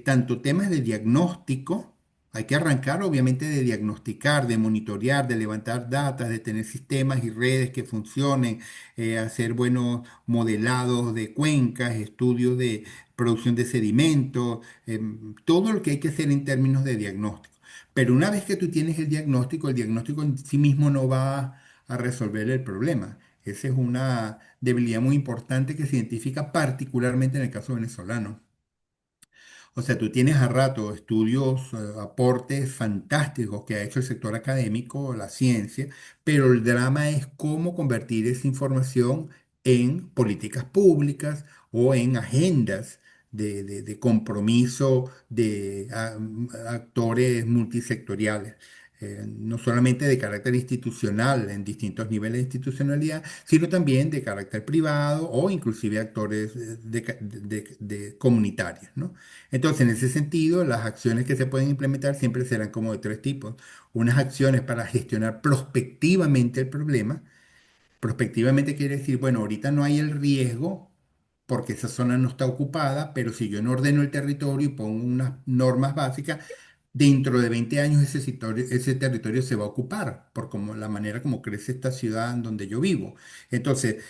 tanto temas de diagnóstico. Hay que arrancar obviamente de diagnosticar, de monitorear, de levantar datos, de tener sistemas y redes que funcionen, hacer buenos modelados de cuencas, estudios de producción de sedimentos, todo lo que hay que hacer en términos de diagnóstico. Pero una vez que tú tienes el diagnóstico en sí mismo no va a resolver el problema. Esa es una debilidad muy importante que se identifica particularmente en el caso venezolano. O sea, tú tienes a rato estudios, aportes fantásticos que ha hecho el sector académico, la ciencia, pero el drama es cómo convertir esa información en políticas públicas o en agendas de compromiso de actores multisectoriales. No solamente de carácter institucional en distintos niveles de institucionalidad, sino también de carácter privado o inclusive actores de comunitarios, ¿no? Entonces, en ese sentido, las acciones que se pueden implementar siempre serán como de tres tipos. Unas acciones para gestionar prospectivamente el problema. Prospectivamente quiere decir, bueno, ahorita no hay el riesgo porque esa zona no está ocupada, pero si yo no ordeno el territorio y pongo unas normas básicas, dentro de 20 años ese territorio se va a ocupar por como, la manera como crece esta ciudad en donde yo vivo. Entonces,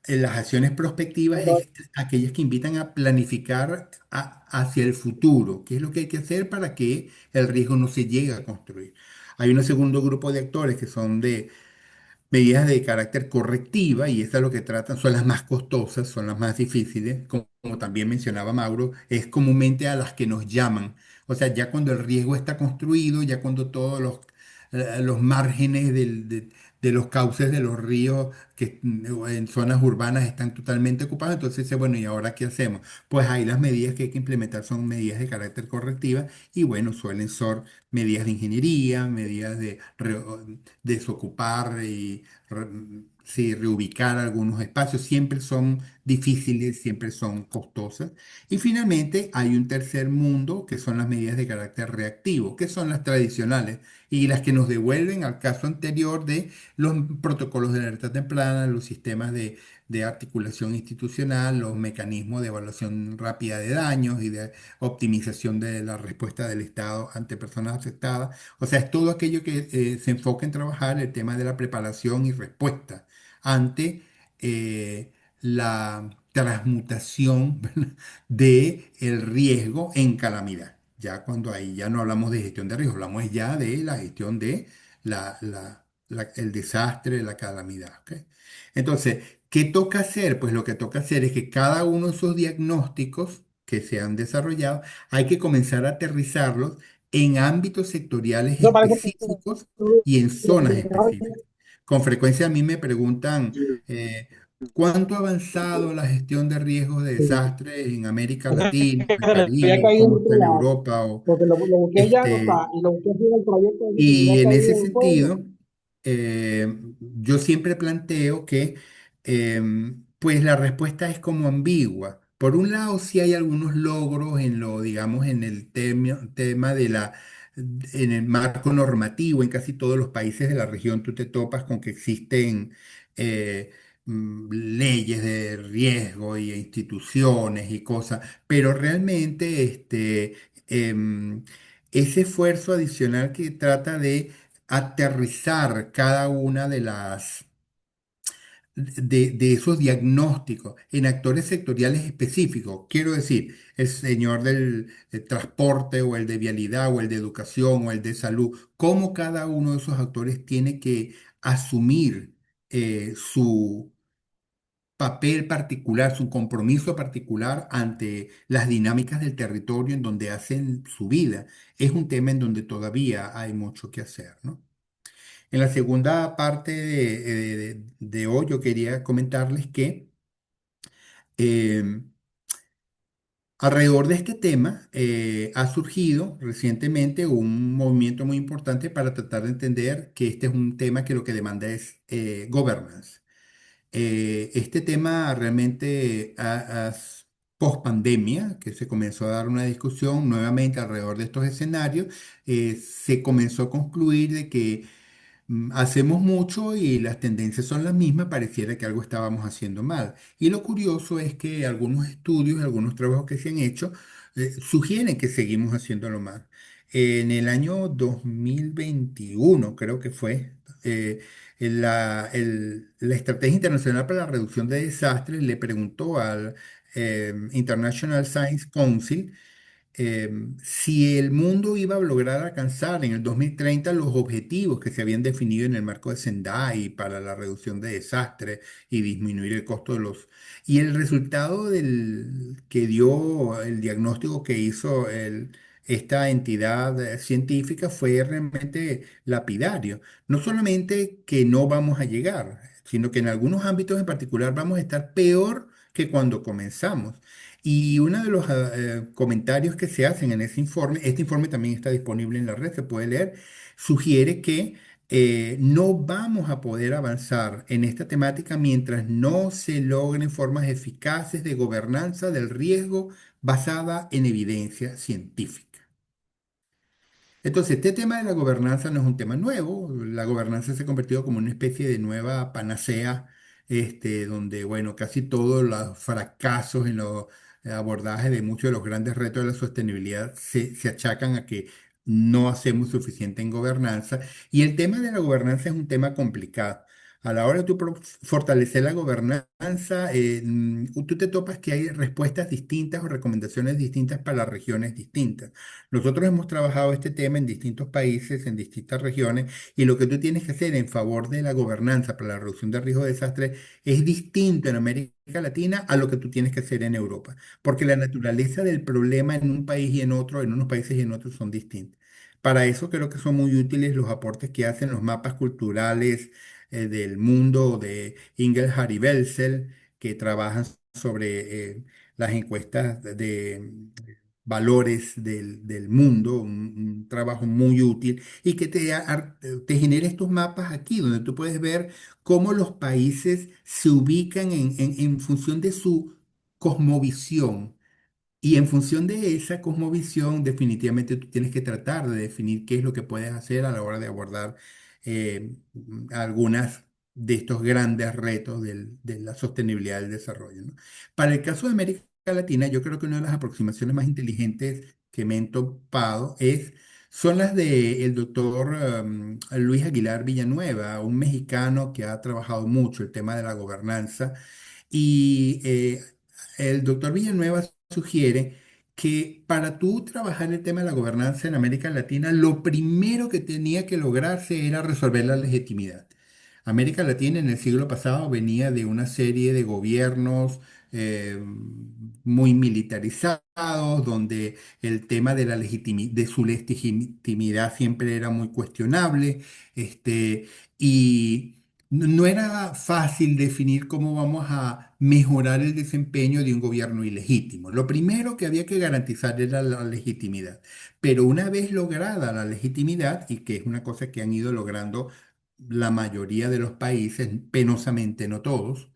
las acciones prospectivas es aquellas que invitan a planificar hacia el futuro, qué es lo que hay que hacer para que el riesgo no se llegue a construir. Hay un segundo grupo de actores que son de medidas de carácter correctiva, y estas lo que tratan son las más costosas, son las más difíciles, como también mencionaba Mauro, es comúnmente a las que nos llaman. O sea, ya cuando el riesgo está construido, ya cuando todos los márgenes de los cauces de los ríos que en zonas urbanas están totalmente ocupados, entonces dice, bueno, ¿y ahora qué hacemos? Pues ahí las medidas que hay que implementar son medidas de carácter correctiva y bueno, suelen ser medidas de ingeniería, medidas de desocupar y sí, reubicar algunos espacios, siempre son difíciles, siempre son costosas. Y finalmente hay un tercer mundo que son las medidas de carácter reactivo, que son las tradicionales y las que nos devuelven al caso anterior de los protocolos de alerta temprana, los sistemas de articulación institucional, los mecanismos de evaluación rápida de daños y de optimización de la respuesta del Estado ante personas afectadas. O sea, es todo aquello que se enfoca en trabajar el tema de la preparación y respuesta ante la transmutación de el riesgo en calamidad. Ya cuando ahí ya no hablamos de gestión de riesgo, hablamos ya de la gestión de el desastre, la calamidad. ¿Ok? Entonces, ¿qué toca hacer? Pues lo que toca hacer es que cada uno de esos diagnósticos que se han desarrollado, hay que comenzar a aterrizarlos en ámbitos sectoriales Eso parece específicos y en zonas específicas. Con frecuencia a mí me preguntan, eh, ¿cuánto ha avanzado la gestión de riesgos de desastres en América Latina, que en el se le había Caribe, caído cómo en está otro en lado, Europa? porque lo busqué ya no Este, está, y lo busqué en el proyecto que se le y había en caído ese en el fuego. sentido, yo siempre planteo que pues la respuesta es como ambigua. Por un lado, sí hay algunos logros en lo, digamos, en el tema en el marco normativo, en casi todos los países de la región tú te topas con que existen eh, leyes de riesgo y instituciones y cosas, pero realmente ese esfuerzo adicional que trata de aterrizar cada una de esos diagnósticos en actores sectoriales específicos. Quiero decir, el señor del transporte o el de vialidad o el de educación o el de salud, cómo cada uno de esos actores tiene que asumir su papel particular, su compromiso particular ante las dinámicas del territorio en donde hacen su vida. Es un tema en donde todavía hay mucho que hacer, ¿no? En la segunda parte de hoy yo quería comentarles que eh, alrededor de este tema ha surgido recientemente un movimiento muy importante para tratar de entender que este es un tema que lo que demanda es governance. Este tema realmente, post pandemia, que se comenzó a dar una discusión nuevamente alrededor de estos escenarios, se comenzó a concluir de que hacemos mucho y las tendencias son las mismas, pareciera que algo estábamos haciendo mal. Y lo curioso es que algunos estudios, algunos trabajos que se han hecho, sugieren que seguimos haciéndolo mal. En el año 2021, creo que fue, la Estrategia Internacional para la Reducción de Desastres le preguntó al International Science Council si el mundo iba a lograr alcanzar en el 2030 los objetivos que se habían definido en el marco de Sendai para la reducción de desastres y disminuir el costo de los... Y el resultado que dio el diagnóstico que hizo esta entidad científica fue realmente lapidario. No solamente que no vamos a llegar, sino que en algunos ámbitos en particular vamos a estar peor que cuando comenzamos. Y uno de los comentarios que se hacen en ese informe, este informe también está disponible en la red, se puede leer, sugiere que no vamos a poder avanzar en esta temática mientras no se logren formas eficaces de gobernanza del riesgo basada en evidencia científica. Entonces, este tema de la gobernanza no es un tema nuevo. La gobernanza se ha convertido como una especie de nueva panacea, donde, bueno, casi todos los fracasos en los abordajes de muchos de los grandes retos de la sostenibilidad se achacan a que no hacemos suficiente en gobernanza. Y el tema de la gobernanza es un tema complicado. A la hora de tú fortalecer la gobernanza, tú te topas que hay respuestas distintas o recomendaciones distintas para las regiones distintas. Nosotros hemos trabajado este tema en distintos países, en distintas regiones, y lo que tú tienes que hacer en favor de la gobernanza para la reducción de riesgo de desastre es distinto en América Latina a lo que tú tienes que hacer en Europa, porque la naturaleza del problema en un país y en otro, en unos países y en otros son distintas. Para eso creo que son muy útiles los aportes que hacen los mapas culturales del mundo de Ingelhard y Belzel, que trabajan sobre las encuestas de valores del mundo, un trabajo muy útil y que te genera estos mapas aquí, donde tú puedes ver cómo los países se ubican en función de su cosmovisión. Y en función de esa cosmovisión, definitivamente tú tienes que tratar de definir qué es lo que puedes hacer a la hora de abordar algunas de estos grandes retos de la sostenibilidad del desarrollo, ¿no? Para el caso de América Latina, yo creo que una de las aproximaciones más inteligentes que me he topado son las del doctor Luis Aguilar Villanueva, un mexicano que ha trabajado mucho el tema de la gobernanza y el doctor Villanueva sugiere que para tú trabajar el tema de la gobernanza en América Latina, lo primero que tenía que lograrse era resolver la legitimidad. América Latina en el siglo pasado venía de una serie de gobiernos muy militarizados, donde el tema de de su legitimidad siempre era muy cuestionable, y no era fácil definir cómo vamos a mejorar el desempeño de un gobierno ilegítimo. Lo primero que había que garantizar era la legitimidad. Pero una vez lograda la legitimidad, y que es una cosa que han ido logrando la mayoría de los países, penosamente no todos,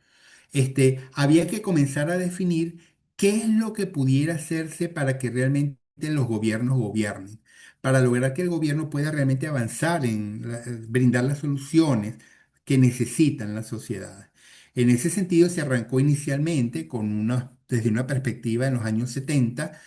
había que comenzar a definir qué es lo que pudiera hacerse para que realmente los gobiernos gobiernen, para lograr que el gobierno pueda realmente avanzar en brindar las soluciones que necesitan las sociedades. En ese sentido, se arrancó inicialmente desde una perspectiva en los años 70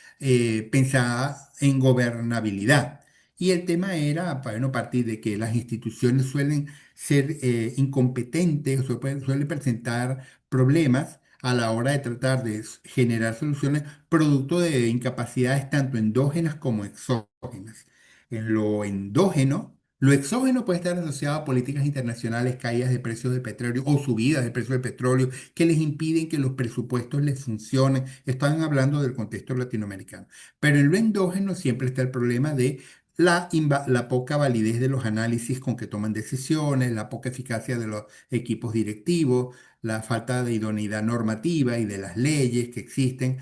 pensada en gobernabilidad. Y el tema era, bueno, a partir de que las instituciones suelen ser incompetentes, o suelen presentar problemas a la hora de tratar de generar soluciones producto de incapacidades tanto endógenas como exógenas. En lo endógeno, lo exógeno puede estar asociado a políticas internacionales, caídas de precios de petróleo o subidas de precios de petróleo que les impiden que los presupuestos les funcionen. Están hablando del contexto latinoamericano. Pero en lo endógeno siempre está el problema de la poca validez de los análisis con que toman decisiones, la poca eficacia de los equipos directivos, la falta de idoneidad normativa y de las leyes que existen,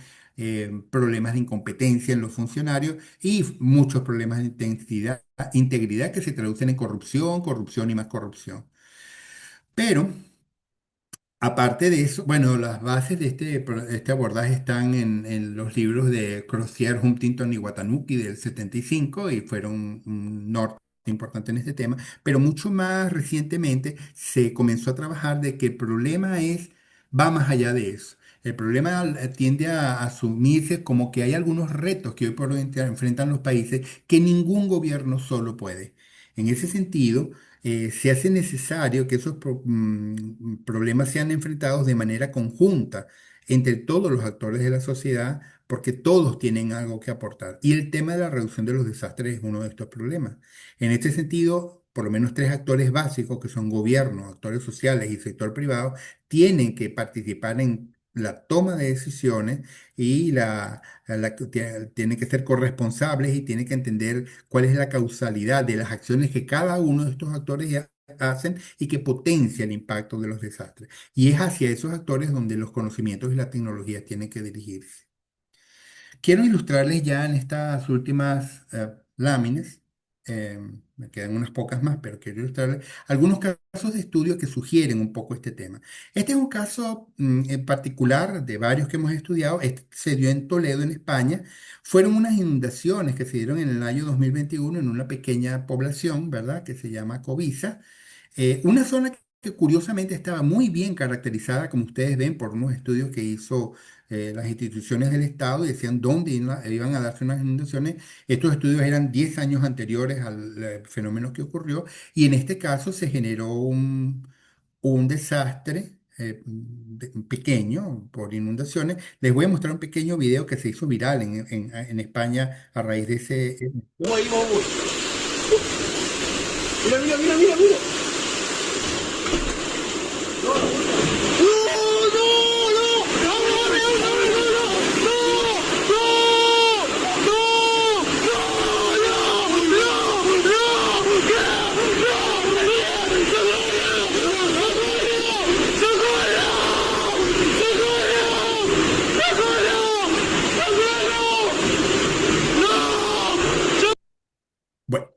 problemas de incompetencia en los funcionarios y muchos problemas de integridad que se traducen en corrupción, corrupción y más corrupción. Pero aparte de eso, bueno, las bases de este abordaje están en los libros de Crozier, Huntington y Watanuki del 75 y fueron un norte importante en este tema, pero mucho más recientemente se comenzó a trabajar de que el problema va más allá de eso. El problema tiende a asumirse como que hay algunos retos que hoy por hoy enfrentan los países que ningún gobierno solo puede. En ese sentido, se hace necesario que esos problemas sean enfrentados de manera conjunta entre todos los actores de la sociedad, porque todos tienen algo que aportar. Y el tema de la reducción de los desastres es uno de estos problemas. En este sentido, por lo menos tres actores básicos, que son gobierno, actores sociales y sector privado, tienen que participar en la toma de decisiones y tienen que ser corresponsables y tienen que entender cuál es la causalidad de las acciones que cada uno de estos actores hacen y que potencia el impacto de los desastres. Y es hacia esos actores donde los conocimientos y la tecnología tienen que dirigirse. Quiero ilustrarles ya en estas últimas láminas, me quedan unas pocas más, pero quiero ilustrarles algunos casos de estudio que sugieren un poco este tema. Este es un caso en particular de varios que hemos estudiado. Este se dio en Toledo, en España. Fueron unas inundaciones que se dieron en el año 2021 en una pequeña población, ¿verdad? Que se llama Covisa. Una zona que curiosamente estaba muy bien caracterizada, como ustedes ven, por unos estudios que hizo las instituciones del Estado y decían dónde iban a darse unas inundaciones. Estos estudios eran 10 años anteriores al fenómeno que ocurrió y en este caso se generó un desastre pequeño por inundaciones. Les voy a mostrar un pequeño video que se hizo viral en España a raíz de ese. Voy, voy, voy. Mira, mira, mira, mira, mira. Bueno,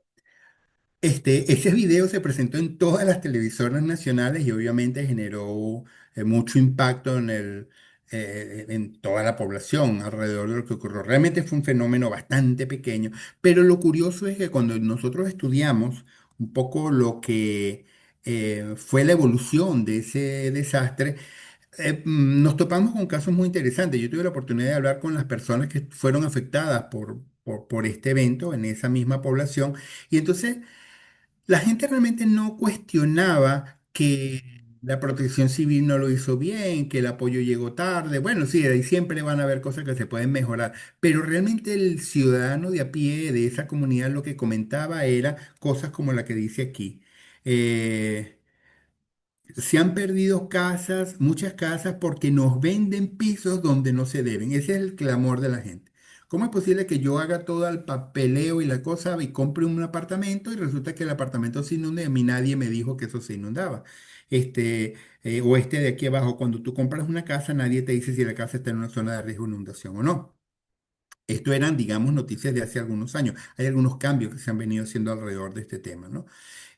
ese video se presentó en todas las televisoras nacionales y obviamente generó mucho impacto en toda la población alrededor de lo que ocurrió. Realmente fue un fenómeno bastante pequeño, pero lo curioso es que cuando nosotros estudiamos un poco lo que fue la evolución de ese desastre, nos topamos con casos muy interesantes. Yo tuve la oportunidad de hablar con las personas que fueron afectadas por este evento en esa misma población y entonces la gente realmente no cuestionaba que la protección civil no lo hizo bien, que el apoyo llegó tarde. Bueno, sí, ahí siempre van a haber cosas que se pueden mejorar, pero realmente el ciudadano de a pie de esa comunidad lo que comentaba era cosas como la que dice aquí. Eh, Se han perdido casas, muchas casas, porque nos venden pisos donde no se deben. Ese es el clamor de la gente. ¿Cómo es posible que yo haga todo el papeleo y la cosa y compre un apartamento y resulta que el apartamento se inunda y a mí nadie me dijo que eso se inundaba? O este de aquí abajo, cuando tú compras una casa, nadie te dice si la casa está en una zona de riesgo de inundación o no. Esto eran, digamos, noticias de hace algunos años. Hay algunos cambios que se han venido haciendo alrededor de este tema, ¿no?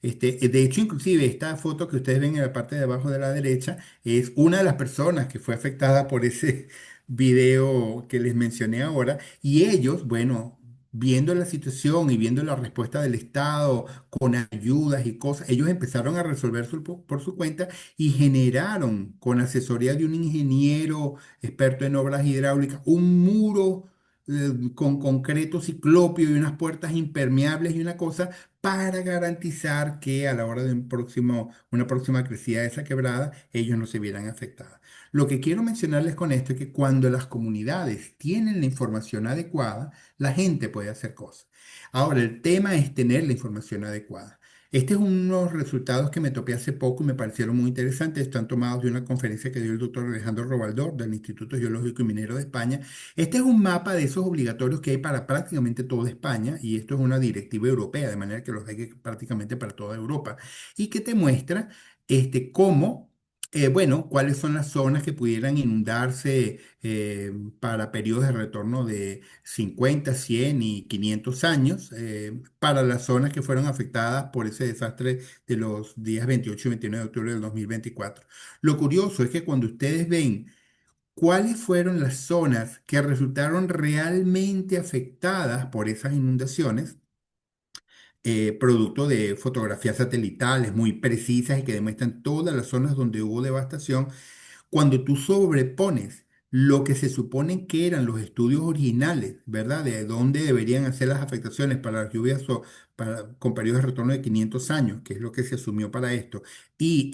De hecho, inclusive esta foto que ustedes ven en la parte de abajo de la derecha es una de las personas que fue afectada por ese video que les mencioné ahora. Y ellos, bueno, viendo la situación y viendo la respuesta del Estado con ayudas y cosas, ellos empezaron a resolver por su cuenta y generaron, con asesoría de un ingeniero experto en obras hidráulicas, un muro con concreto ciclopio y unas puertas impermeables y una cosa para garantizar que a la hora de una próxima crecida de esa quebrada, ellos no se vieran afectados. Lo que quiero mencionarles con esto es que cuando las comunidades tienen la información adecuada, la gente puede hacer cosas. Ahora, el tema es tener la información adecuada. Este es unos resultados que me topé hace poco y me parecieron muy interesantes. Están tomados de una conferencia que dio el doctor Alejandro Robaldor del Instituto Geológico y Minero de España. Este es un mapa de esos obligatorios que hay para prácticamente toda España y esto es una directiva europea, de manera que los hay prácticamente para toda Europa y que te muestra cómo, bueno, cuáles son las zonas que pudieran inundarse para periodos de retorno de 50, 100 y 500 años, para las zonas que fueron afectadas por ese desastre de los días 28 y 29 de octubre del 2024. Lo curioso es que cuando ustedes ven cuáles fueron las zonas que resultaron realmente afectadas por esas inundaciones, producto de fotografías satelitales muy precisas y que demuestran todas las zonas donde hubo devastación, cuando tú sobrepones lo que se supone que eran los estudios originales, ¿verdad? De dónde deberían hacer las afectaciones para las lluvias con periodos de retorno de 500 años, que es lo que se asumió para esto, y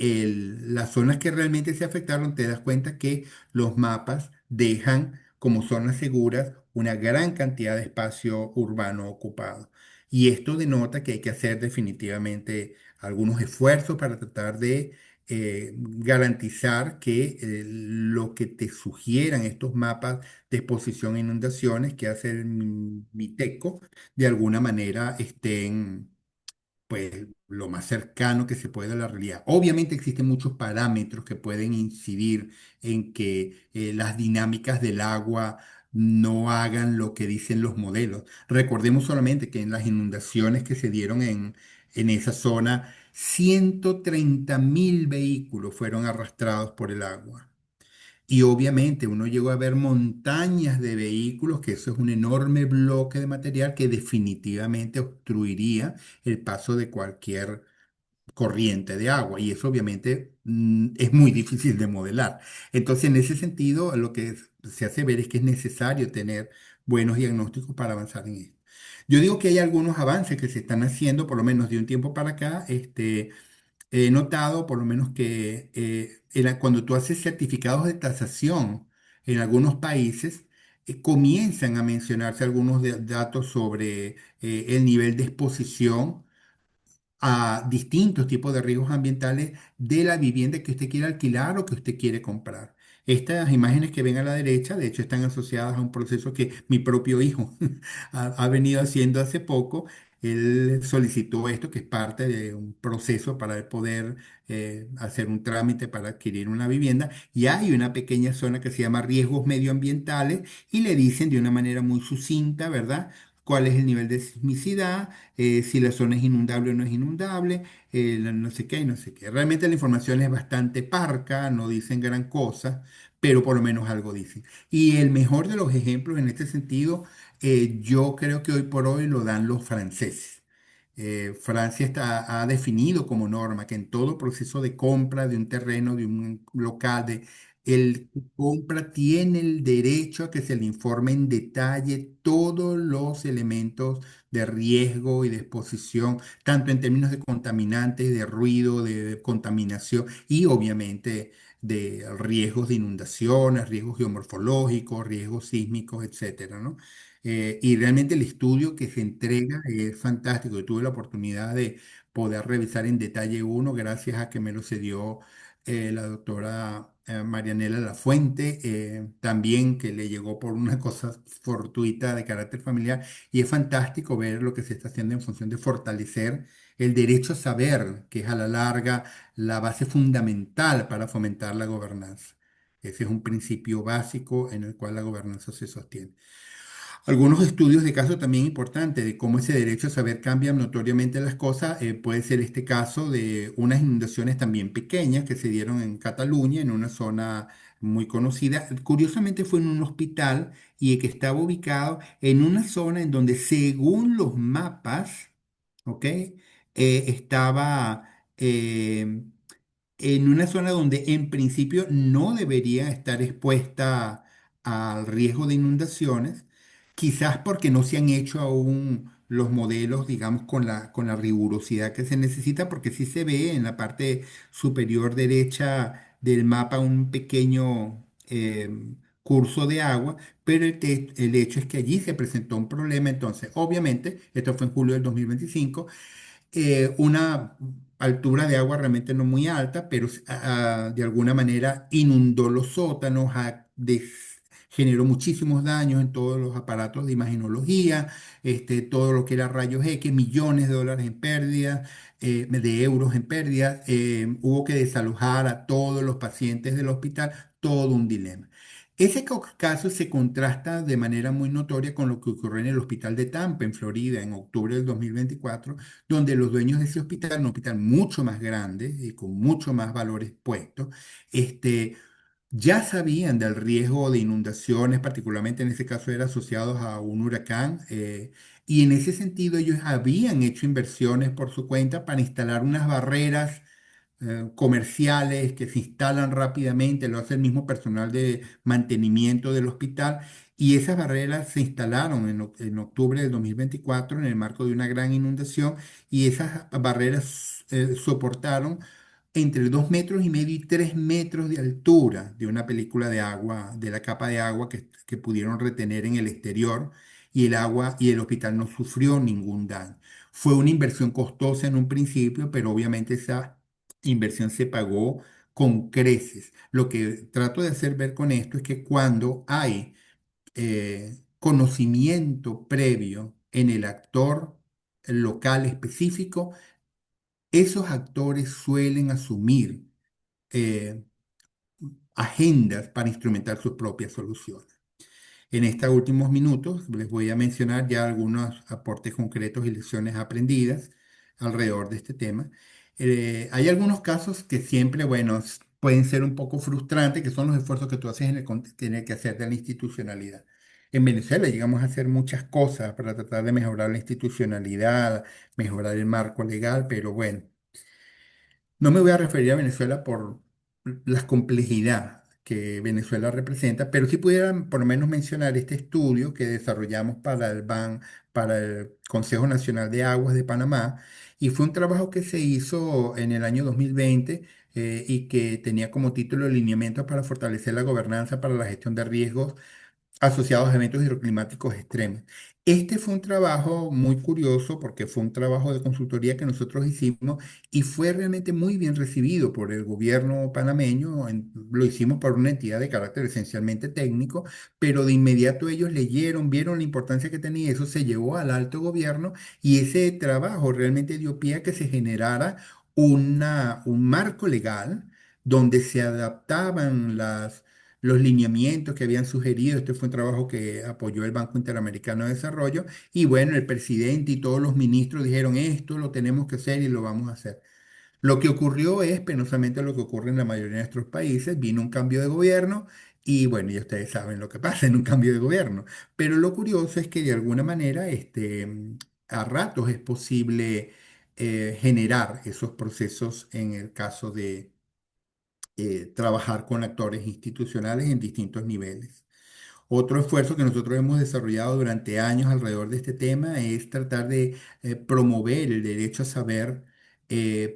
las zonas que realmente se afectaron, te das cuenta que los mapas dejan como zonas seguras una gran cantidad de espacio urbano ocupado. Y esto denota que hay que hacer definitivamente algunos esfuerzos para tratar de garantizar que lo que te sugieran estos mapas de exposición a inundaciones que hace el MITECO, de alguna manera estén pues lo más cercano que se puede a la realidad. Obviamente existen muchos parámetros que pueden incidir en que las dinámicas del agua no hagan lo que dicen los modelos. Recordemos solamente que en las inundaciones que se dieron en esa zona, 130.000 vehículos fueron arrastrados por el agua. Y obviamente uno llegó a ver montañas de vehículos, que eso es un enorme bloque de material que definitivamente obstruiría el paso de cualquier corriente de agua. Y eso obviamente es muy difícil de modelar. Entonces, en ese sentido, lo que se hace ver es que es necesario tener buenos diagnósticos para avanzar en esto. Yo digo que hay algunos avances que se están haciendo, por lo menos de un tiempo para acá. He notado por lo menos que cuando tú haces certificados de tasación en algunos países, comienzan a mencionarse algunos datos sobre el nivel de exposición a distintos tipos de riesgos ambientales de la vivienda que usted quiere alquilar o que usted quiere comprar. Estas imágenes que ven a la derecha, de hecho, están asociadas a un proceso que mi propio hijo ha venido haciendo hace poco. Él solicitó esto, que es parte de un proceso para él poder hacer un trámite para adquirir una vivienda. Y hay una pequeña zona que se llama riesgos medioambientales y le dicen de una manera muy sucinta, ¿verdad? Cuál es el nivel de sismicidad, si la zona es inundable o no es inundable, no sé qué y no sé qué. Realmente la información es bastante parca, no dicen gran cosa, pero por lo menos algo dicen. Y el mejor de los ejemplos en este sentido, yo creo que hoy por hoy lo dan los franceses. Francia ha definido como norma que en todo proceso de compra de un terreno, de un local, el que compra tiene el derecho a que se le informe en detalle todos los elementos de riesgo y de exposición, tanto en términos de contaminantes, de ruido, de contaminación y obviamente de riesgos de inundaciones, riesgos geomorfológicos, riesgos sísmicos, etcétera, ¿no? Y realmente el estudio que se entrega es fantástico. Yo tuve la oportunidad de poder revisar en detalle uno gracias a que me lo cedió la doctora Marianela Lafuente, también que le llegó por una cosa fortuita de carácter familiar. Y es fantástico ver lo que se está haciendo en función de fortalecer el derecho a saber, que es a la larga la base fundamental para fomentar la gobernanza. Ese es un principio básico en el cual la gobernanza se sostiene. Algunos estudios de caso también importantes de cómo ese derecho a saber cambia notoriamente las cosas. Puede ser este caso de unas inundaciones también pequeñas que se dieron en Cataluña, en una zona muy conocida. Curiosamente fue en un hospital y que estaba ubicado en una zona en donde según los mapas, ¿ok? Estaba en una zona donde en principio no debería estar expuesta al riesgo de inundaciones, quizás porque no se han hecho aún los modelos, digamos, con la rigurosidad que se necesita, porque sí se ve en la parte superior derecha del mapa un pequeño curso de agua, pero el hecho es que allí se presentó un problema. Entonces, obviamente, esto fue en julio del 2025, una altura de agua realmente no muy alta, pero de alguna manera inundó los sótanos, generó muchísimos daños en todos los aparatos de imagenología, todo lo que era rayos X, millones de dólares en pérdidas, de euros en pérdidas, hubo que desalojar a todos los pacientes del hospital, todo un dilema. Ese caso se contrasta de manera muy notoria con lo que ocurrió en el hospital de Tampa, en Florida, en octubre del 2024, donde los dueños de ese hospital, un hospital mucho más grande y con mucho más valores puestos, ya sabían del riesgo de inundaciones, particularmente en ese caso era asociados a un huracán, y en ese sentido ellos habían hecho inversiones por su cuenta para instalar unas barreras comerciales que se instalan rápidamente, lo hace el mismo personal de mantenimiento del hospital, y esas barreras se instalaron en octubre del 2024 en el marco de una gran inundación, y esas barreras soportaron entre 2,5 metros y 3 metros de altura de una película de agua, de la capa de agua que pudieron retener en el exterior, y el agua y el hospital no sufrió ningún daño. Fue una inversión costosa en un principio, pero obviamente esa inversión se pagó con creces. Lo que trato de hacer ver con esto es que cuando hay conocimiento previo en el actor local específico, esos actores suelen asumir eh, agendas para instrumentar sus propias soluciones. En estos últimos minutos les voy a mencionar ya algunos aportes concretos y lecciones aprendidas alrededor de este tema. Hay algunos casos que siempre, bueno, pueden ser un poco frustrantes, que son los esfuerzos que tú haces en el tienes que hacer de la institucionalidad. En Venezuela llegamos a hacer muchas cosas para tratar de mejorar la institucionalidad, mejorar el marco legal, pero bueno. No me voy a referir a Venezuela por la complejidad que Venezuela representa, pero sí pudiera por lo menos mencionar este estudio que desarrollamos para para el Consejo Nacional de Aguas de Panamá, y fue un trabajo que se hizo en el año 2020, y que tenía como título Lineamientos para fortalecer la gobernanza para la gestión de riesgos asociados a eventos hidroclimáticos extremos. Este fue un trabajo muy curioso porque fue un trabajo de consultoría que nosotros hicimos y fue realmente muy bien recibido por el gobierno panameño. Lo hicimos por una entidad de carácter esencialmente técnico, pero de inmediato ellos leyeron, vieron la importancia que tenía, eso se llevó al alto gobierno, y ese trabajo realmente dio pie a que se generara un marco legal donde se adaptaban los lineamientos que habían sugerido. Este fue un trabajo que apoyó el Banco Interamericano de Desarrollo, y bueno, el presidente y todos los ministros dijeron esto lo tenemos que hacer y lo vamos a hacer. Lo que ocurrió es penosamente lo que ocurre en la mayoría de nuestros países: vino un cambio de gobierno y bueno, ya ustedes saben lo que pasa en un cambio de gobierno. Pero lo curioso es que de alguna manera a ratos es posible generar esos procesos en el caso de trabajar con actores institucionales en distintos niveles. Otro esfuerzo que nosotros hemos desarrollado durante años alrededor de este tema es tratar de promover el derecho a saber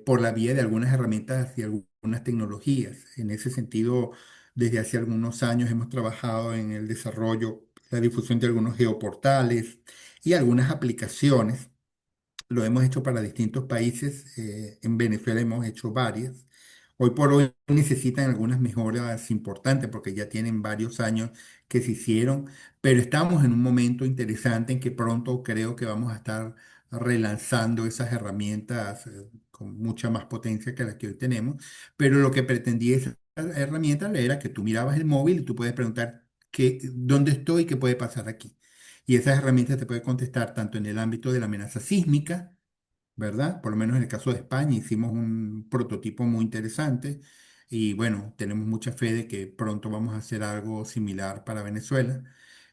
por la vía de algunas herramientas y algunas tecnologías. En ese sentido, desde hace algunos años hemos trabajado en el desarrollo, la difusión de algunos geoportales y algunas aplicaciones. Lo hemos hecho para distintos países. En Venezuela hemos hecho varias. Hoy por hoy necesitan algunas mejoras importantes porque ya tienen varios años que se hicieron, pero estamos en un momento interesante en que pronto creo que vamos a estar relanzando esas herramientas con mucha más potencia que las que hoy tenemos. Pero lo que pretendía esa herramienta era que tú mirabas el móvil y tú puedes preguntar dónde estoy, qué puede pasar aquí. Y esas herramientas te pueden contestar tanto en el ámbito de la amenaza sísmica, ¿verdad? Por lo menos en el caso de España hicimos un prototipo muy interesante, y bueno, tenemos mucha fe de que pronto vamos a hacer algo similar para Venezuela.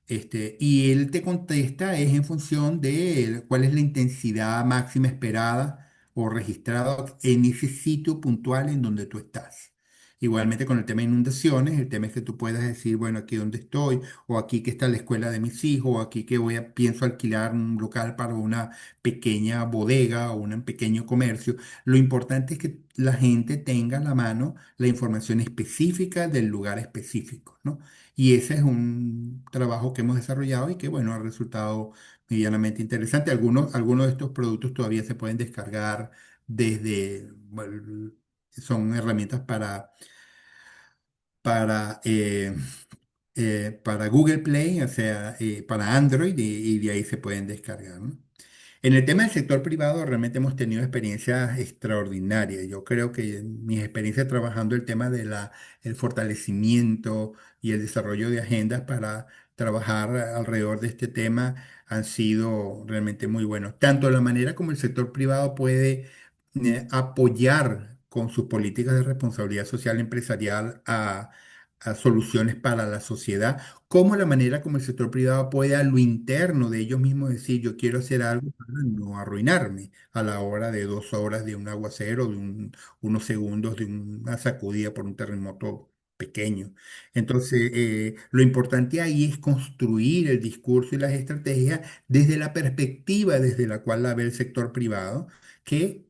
Y él te contesta es en función de cuál es la intensidad máxima esperada o registrada en ese sitio puntual en donde tú estás. Igualmente con el tema de inundaciones, el tema es que tú puedas decir, bueno, aquí donde estoy, o aquí que está la escuela de mis hijos, o aquí que pienso alquilar un local para una pequeña bodega o un pequeño comercio. Lo importante es que la gente tenga a la mano la información específica del lugar específico, ¿no? Y ese es un trabajo que hemos desarrollado y que, bueno, ha resultado medianamente interesante. Algunos de estos productos todavía se pueden descargar desde, bueno, son herramientas para, eh, para Google Play, o sea, para Android y de ahí se pueden descargar, ¿no? En el tema del sector privado realmente hemos tenido experiencias extraordinarias. Yo creo que mis experiencias trabajando el tema de el fortalecimiento y el desarrollo de agendas para trabajar alrededor de este tema han sido realmente muy buenos. Tanto la manera como el sector privado puede apoyar con sus políticas de responsabilidad social empresarial a soluciones para la sociedad, como la manera como el sector privado puede a lo interno de ellos mismos decir, yo quiero hacer algo para no arruinarme a la hora de 2 horas de un aguacero, unos segundos de una sacudida por un terremoto pequeño. Entonces, lo importante ahí es construir el discurso y las estrategias desde la perspectiva desde la cual la ve el sector privado, que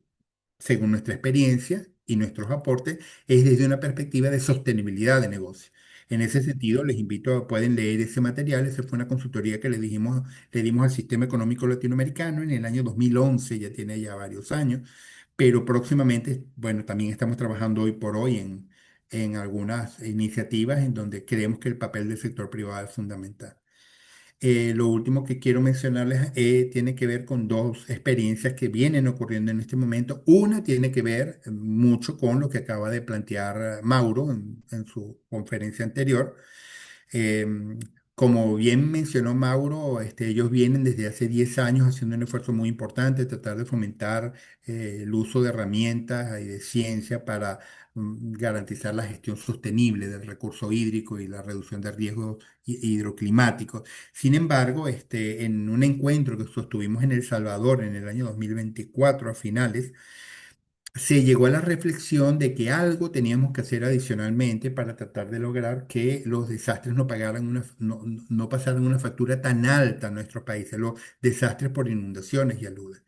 según nuestra experiencia y nuestros aportes, es desde una perspectiva de sostenibilidad de negocio. En ese sentido, les invito pueden leer ese material. Esa fue una consultoría que le dimos al sistema económico latinoamericano en el año 2011, ya tiene ya varios años, pero próximamente, bueno, también estamos trabajando hoy por hoy en algunas iniciativas en donde creemos que el papel del sector privado es fundamental. Lo último que quiero mencionarles tiene que ver con dos experiencias que vienen ocurriendo en este momento. Una tiene que ver mucho con lo que acaba de plantear Mauro en su conferencia anterior. Em, Como bien mencionó Mauro, ellos vienen desde hace 10 años haciendo un esfuerzo muy importante, tratar de fomentar el uso de herramientas y de ciencia para garantizar la gestión sostenible del recurso hídrico y la reducción de riesgos hidroclimáticos. Sin embargo, en un encuentro que sostuvimos en El Salvador en el año 2024 a finales, se llegó a la reflexión de que algo teníamos que hacer adicionalmente para tratar de lograr que los desastres no pasaran una factura tan alta a nuestros países, los desastres por inundaciones y aludes.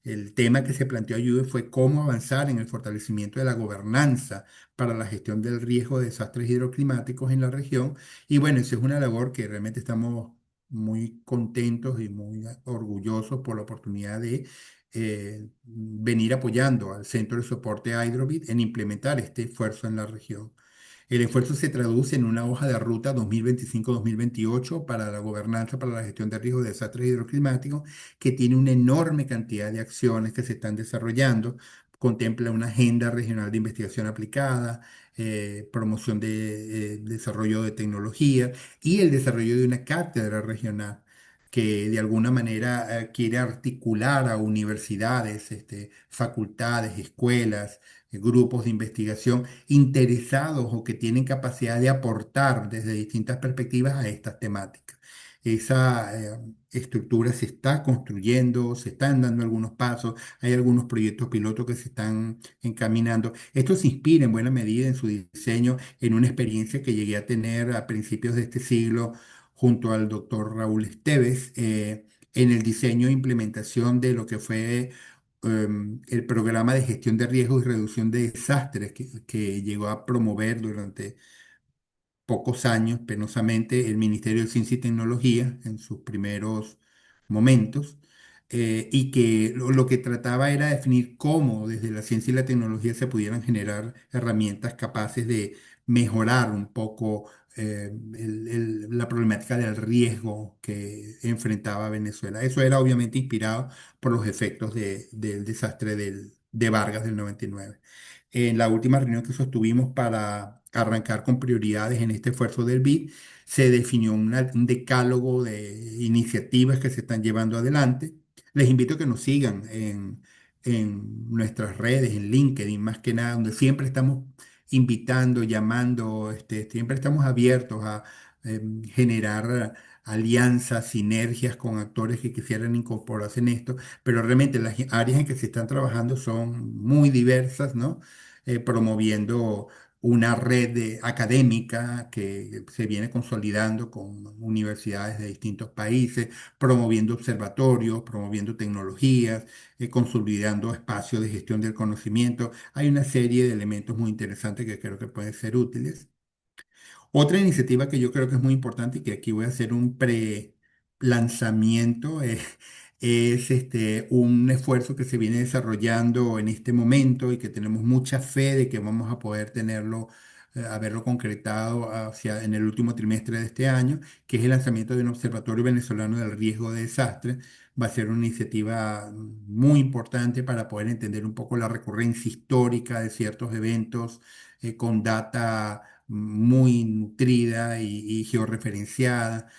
El tema que se planteó allí fue cómo avanzar en el fortalecimiento de la gobernanza para la gestión del riesgo de desastres hidroclimáticos en la región. Y bueno, esa es una labor que realmente estamos muy contentos y muy orgullosos por la oportunidad de venir apoyando al Centro de Soporte a Hydrobit en implementar este esfuerzo en la región. El esfuerzo se traduce en una hoja de ruta 2025-2028 para la gobernanza, para la gestión de riesgos de desastres hidroclimáticos, que tiene una enorme cantidad de acciones que se están desarrollando. Contempla una agenda regional de investigación aplicada, promoción de desarrollo de tecnología y el desarrollo de una cátedra regional que de alguna manera quiere articular a universidades, facultades, escuelas, grupos de investigación interesados o que tienen capacidad de aportar desde distintas perspectivas a estas temáticas. Esa estructura se está construyendo, se están dando algunos pasos, hay algunos proyectos pilotos que se están encaminando. Esto se inspira en buena medida en su diseño en una experiencia que llegué a tener a principios de este siglo junto al doctor Raúl Esteves en el diseño e implementación de lo que fue el programa de gestión de riesgos y reducción de desastres que llegó a promover durante pocos años, penosamente, el Ministerio de Ciencia y Tecnología en sus primeros momentos, y que lo que trataba era definir cómo desde la ciencia y la tecnología se pudieran generar herramientas capaces de mejorar un poco la problemática del riesgo que enfrentaba Venezuela. Eso era obviamente inspirado por los efectos del desastre de Vargas del 99. En la última reunión que sostuvimos para arrancar con prioridades en este esfuerzo del BID, se definió un decálogo de iniciativas que se están llevando adelante. Les invito a que nos sigan en nuestras redes, en LinkedIn, más que nada, donde siempre estamos invitando, llamando, siempre estamos abiertos a generar alianzas, sinergias con actores que quisieran incorporarse en esto, pero realmente las áreas en que se están trabajando son muy diversas, ¿no? Promoviendo una académica que se viene consolidando con universidades de distintos países, promoviendo observatorios, promoviendo tecnologías, consolidando espacios de gestión del conocimiento. Hay una serie de elementos muy interesantes que creo que pueden ser útiles. Otra iniciativa que yo creo que es muy importante y que aquí voy a hacer un pre-lanzamiento es un esfuerzo que se viene desarrollando en este momento y que tenemos mucha fe de que vamos a poder tenerlo, haberlo concretado en el último trimestre de este año, que es el lanzamiento de un observatorio venezolano del riesgo de desastre. Va a ser una iniciativa muy importante para poder entender un poco la recurrencia histórica de ciertos eventos con data muy nutrida y georreferenciada,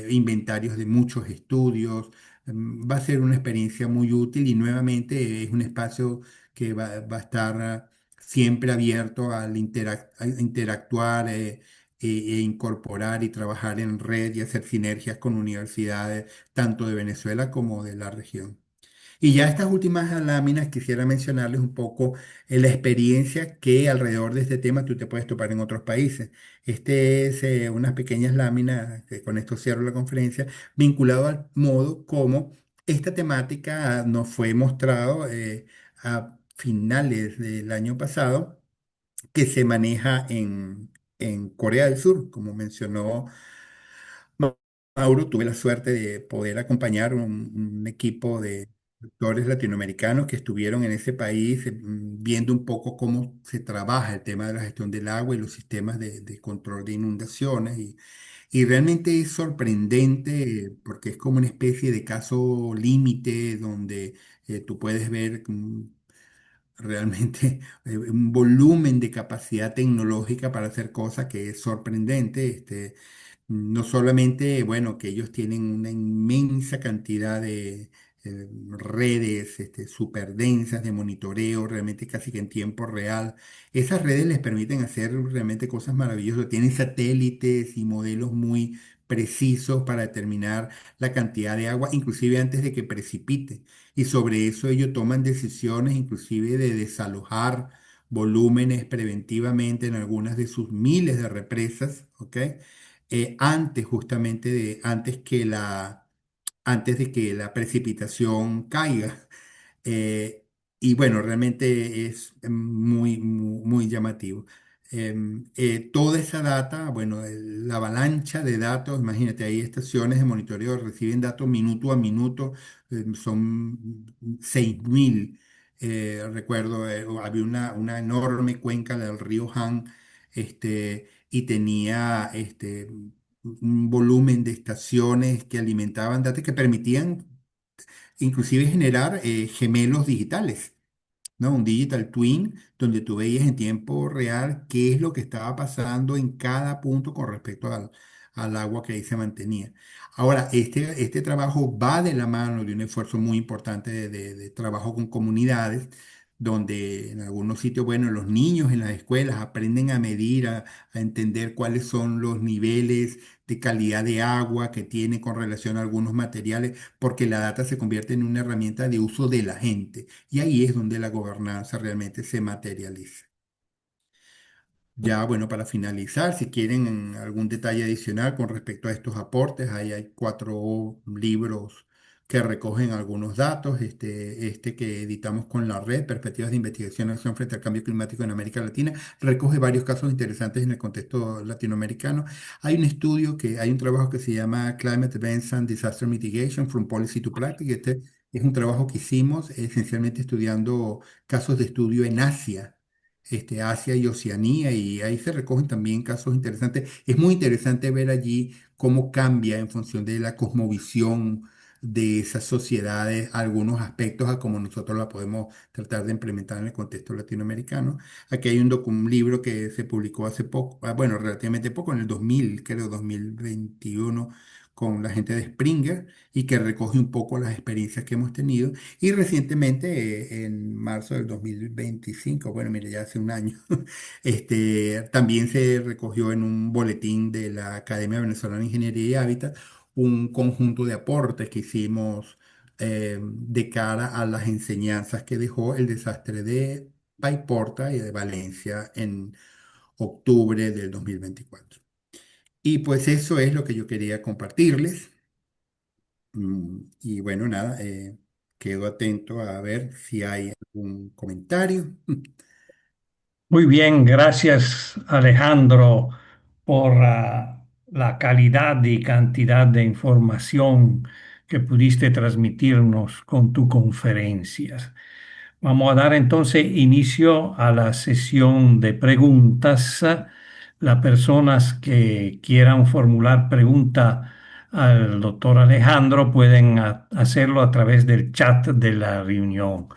inventarios de muchos estudios. Va a ser una experiencia muy útil y nuevamente es un espacio que va a estar siempre abierto a interactuar e incorporar y trabajar en red y hacer sinergias con universidades tanto de Venezuela como de la región. Y ya estas últimas láminas quisiera mencionarles un poco la experiencia que alrededor de este tema tú te puedes topar en otros países. Este es unas pequeñas láminas, que con esto cierro la conferencia, vinculado al modo como esta temática nos fue mostrado a finales del año pasado, que se maneja en Corea del Sur, como mencionó Mauro. Tuve la suerte de poder acompañar un equipo de actores latinoamericanos que estuvieron en ese país viendo un poco cómo se trabaja el tema de la gestión del agua y los sistemas de control de inundaciones. Y realmente es sorprendente porque es como una especie de caso límite donde tú puedes ver realmente un volumen de capacidad tecnológica para hacer cosas que es sorprendente. No solamente, bueno, que ellos tienen una inmensa cantidad de redes súper densas de monitoreo, realmente casi que en tiempo real. Esas redes les permiten hacer realmente cosas maravillosas. Tienen satélites y modelos muy precisos para determinar la cantidad de agua, inclusive antes de que precipite. Y sobre eso ellos toman decisiones inclusive de desalojar volúmenes preventivamente en algunas de sus miles de represas, ¿ok? Antes justamente antes de que la precipitación caiga. Eh, y bueno, realmente es muy llamativo. Toda esa data, bueno, la avalancha de datos, imagínate, hay estaciones de monitoreo, reciben datos minuto a minuto, son 6.000. Recuerdo, había una enorme cuenca del río Han, y tenía un volumen de estaciones que alimentaban datos que permitían inclusive generar gemelos digitales, ¿no? Un digital twin donde tú veías en tiempo real qué es lo que estaba pasando en cada punto con respecto al agua que ahí se mantenía. Ahora, este trabajo va de la mano de un esfuerzo muy importante de trabajo con comunidades, donde en algunos sitios, bueno, los niños en las escuelas aprenden a medir, a entender cuáles son los niveles de calidad de agua que tienen con relación a algunos materiales, porque la data se convierte en una herramienta de uso de la gente. Y ahí es donde la gobernanza realmente se materializa. Ya, bueno, para finalizar, si quieren algún detalle adicional con respecto a estos aportes, ahí hay 4 libros que recogen algunos datos. Este que editamos con la red, Perspectivas de Investigación y Acción frente al Cambio Climático en América Latina, recoge varios casos interesantes en el contexto latinoamericano. Hay un trabajo que se llama Climate Events and Disaster Mitigation from Policy to Practice. Este es un trabajo que hicimos esencialmente estudiando casos de estudio en Asia y Oceanía, y ahí se recogen también casos interesantes. Es muy interesante ver allí cómo cambia en función de la cosmovisión de esas sociedades algunos aspectos a como nosotros la podemos tratar de implementar en el contexto latinoamericano. Aquí hay un libro que se publicó hace poco, bueno, relativamente poco, en el 2000, creo 2021, con la gente de Springer, y que recoge un poco las experiencias que hemos tenido. Y recientemente, en marzo del 2025, bueno, mire, ya hace un año, también se recogió en un boletín de la Academia Venezolana de Ingeniería y Hábitat un conjunto de aportes que hicimos de cara a las enseñanzas que dejó el desastre de Paiporta y de Valencia octubre del 2024. Y pues eso es lo que yo quería compartirles. Y bueno, nada, quedo atento a ver si hay algún comentario. Muy bien, gracias Alejandro por la calidad y cantidad de información que pudiste transmitirnos con tu conferencia. Vamos a dar entonces inicio a la sesión de preguntas. Las personas que quieran formular pregunta al doctor Alejandro pueden hacerlo a través del chat de la reunión.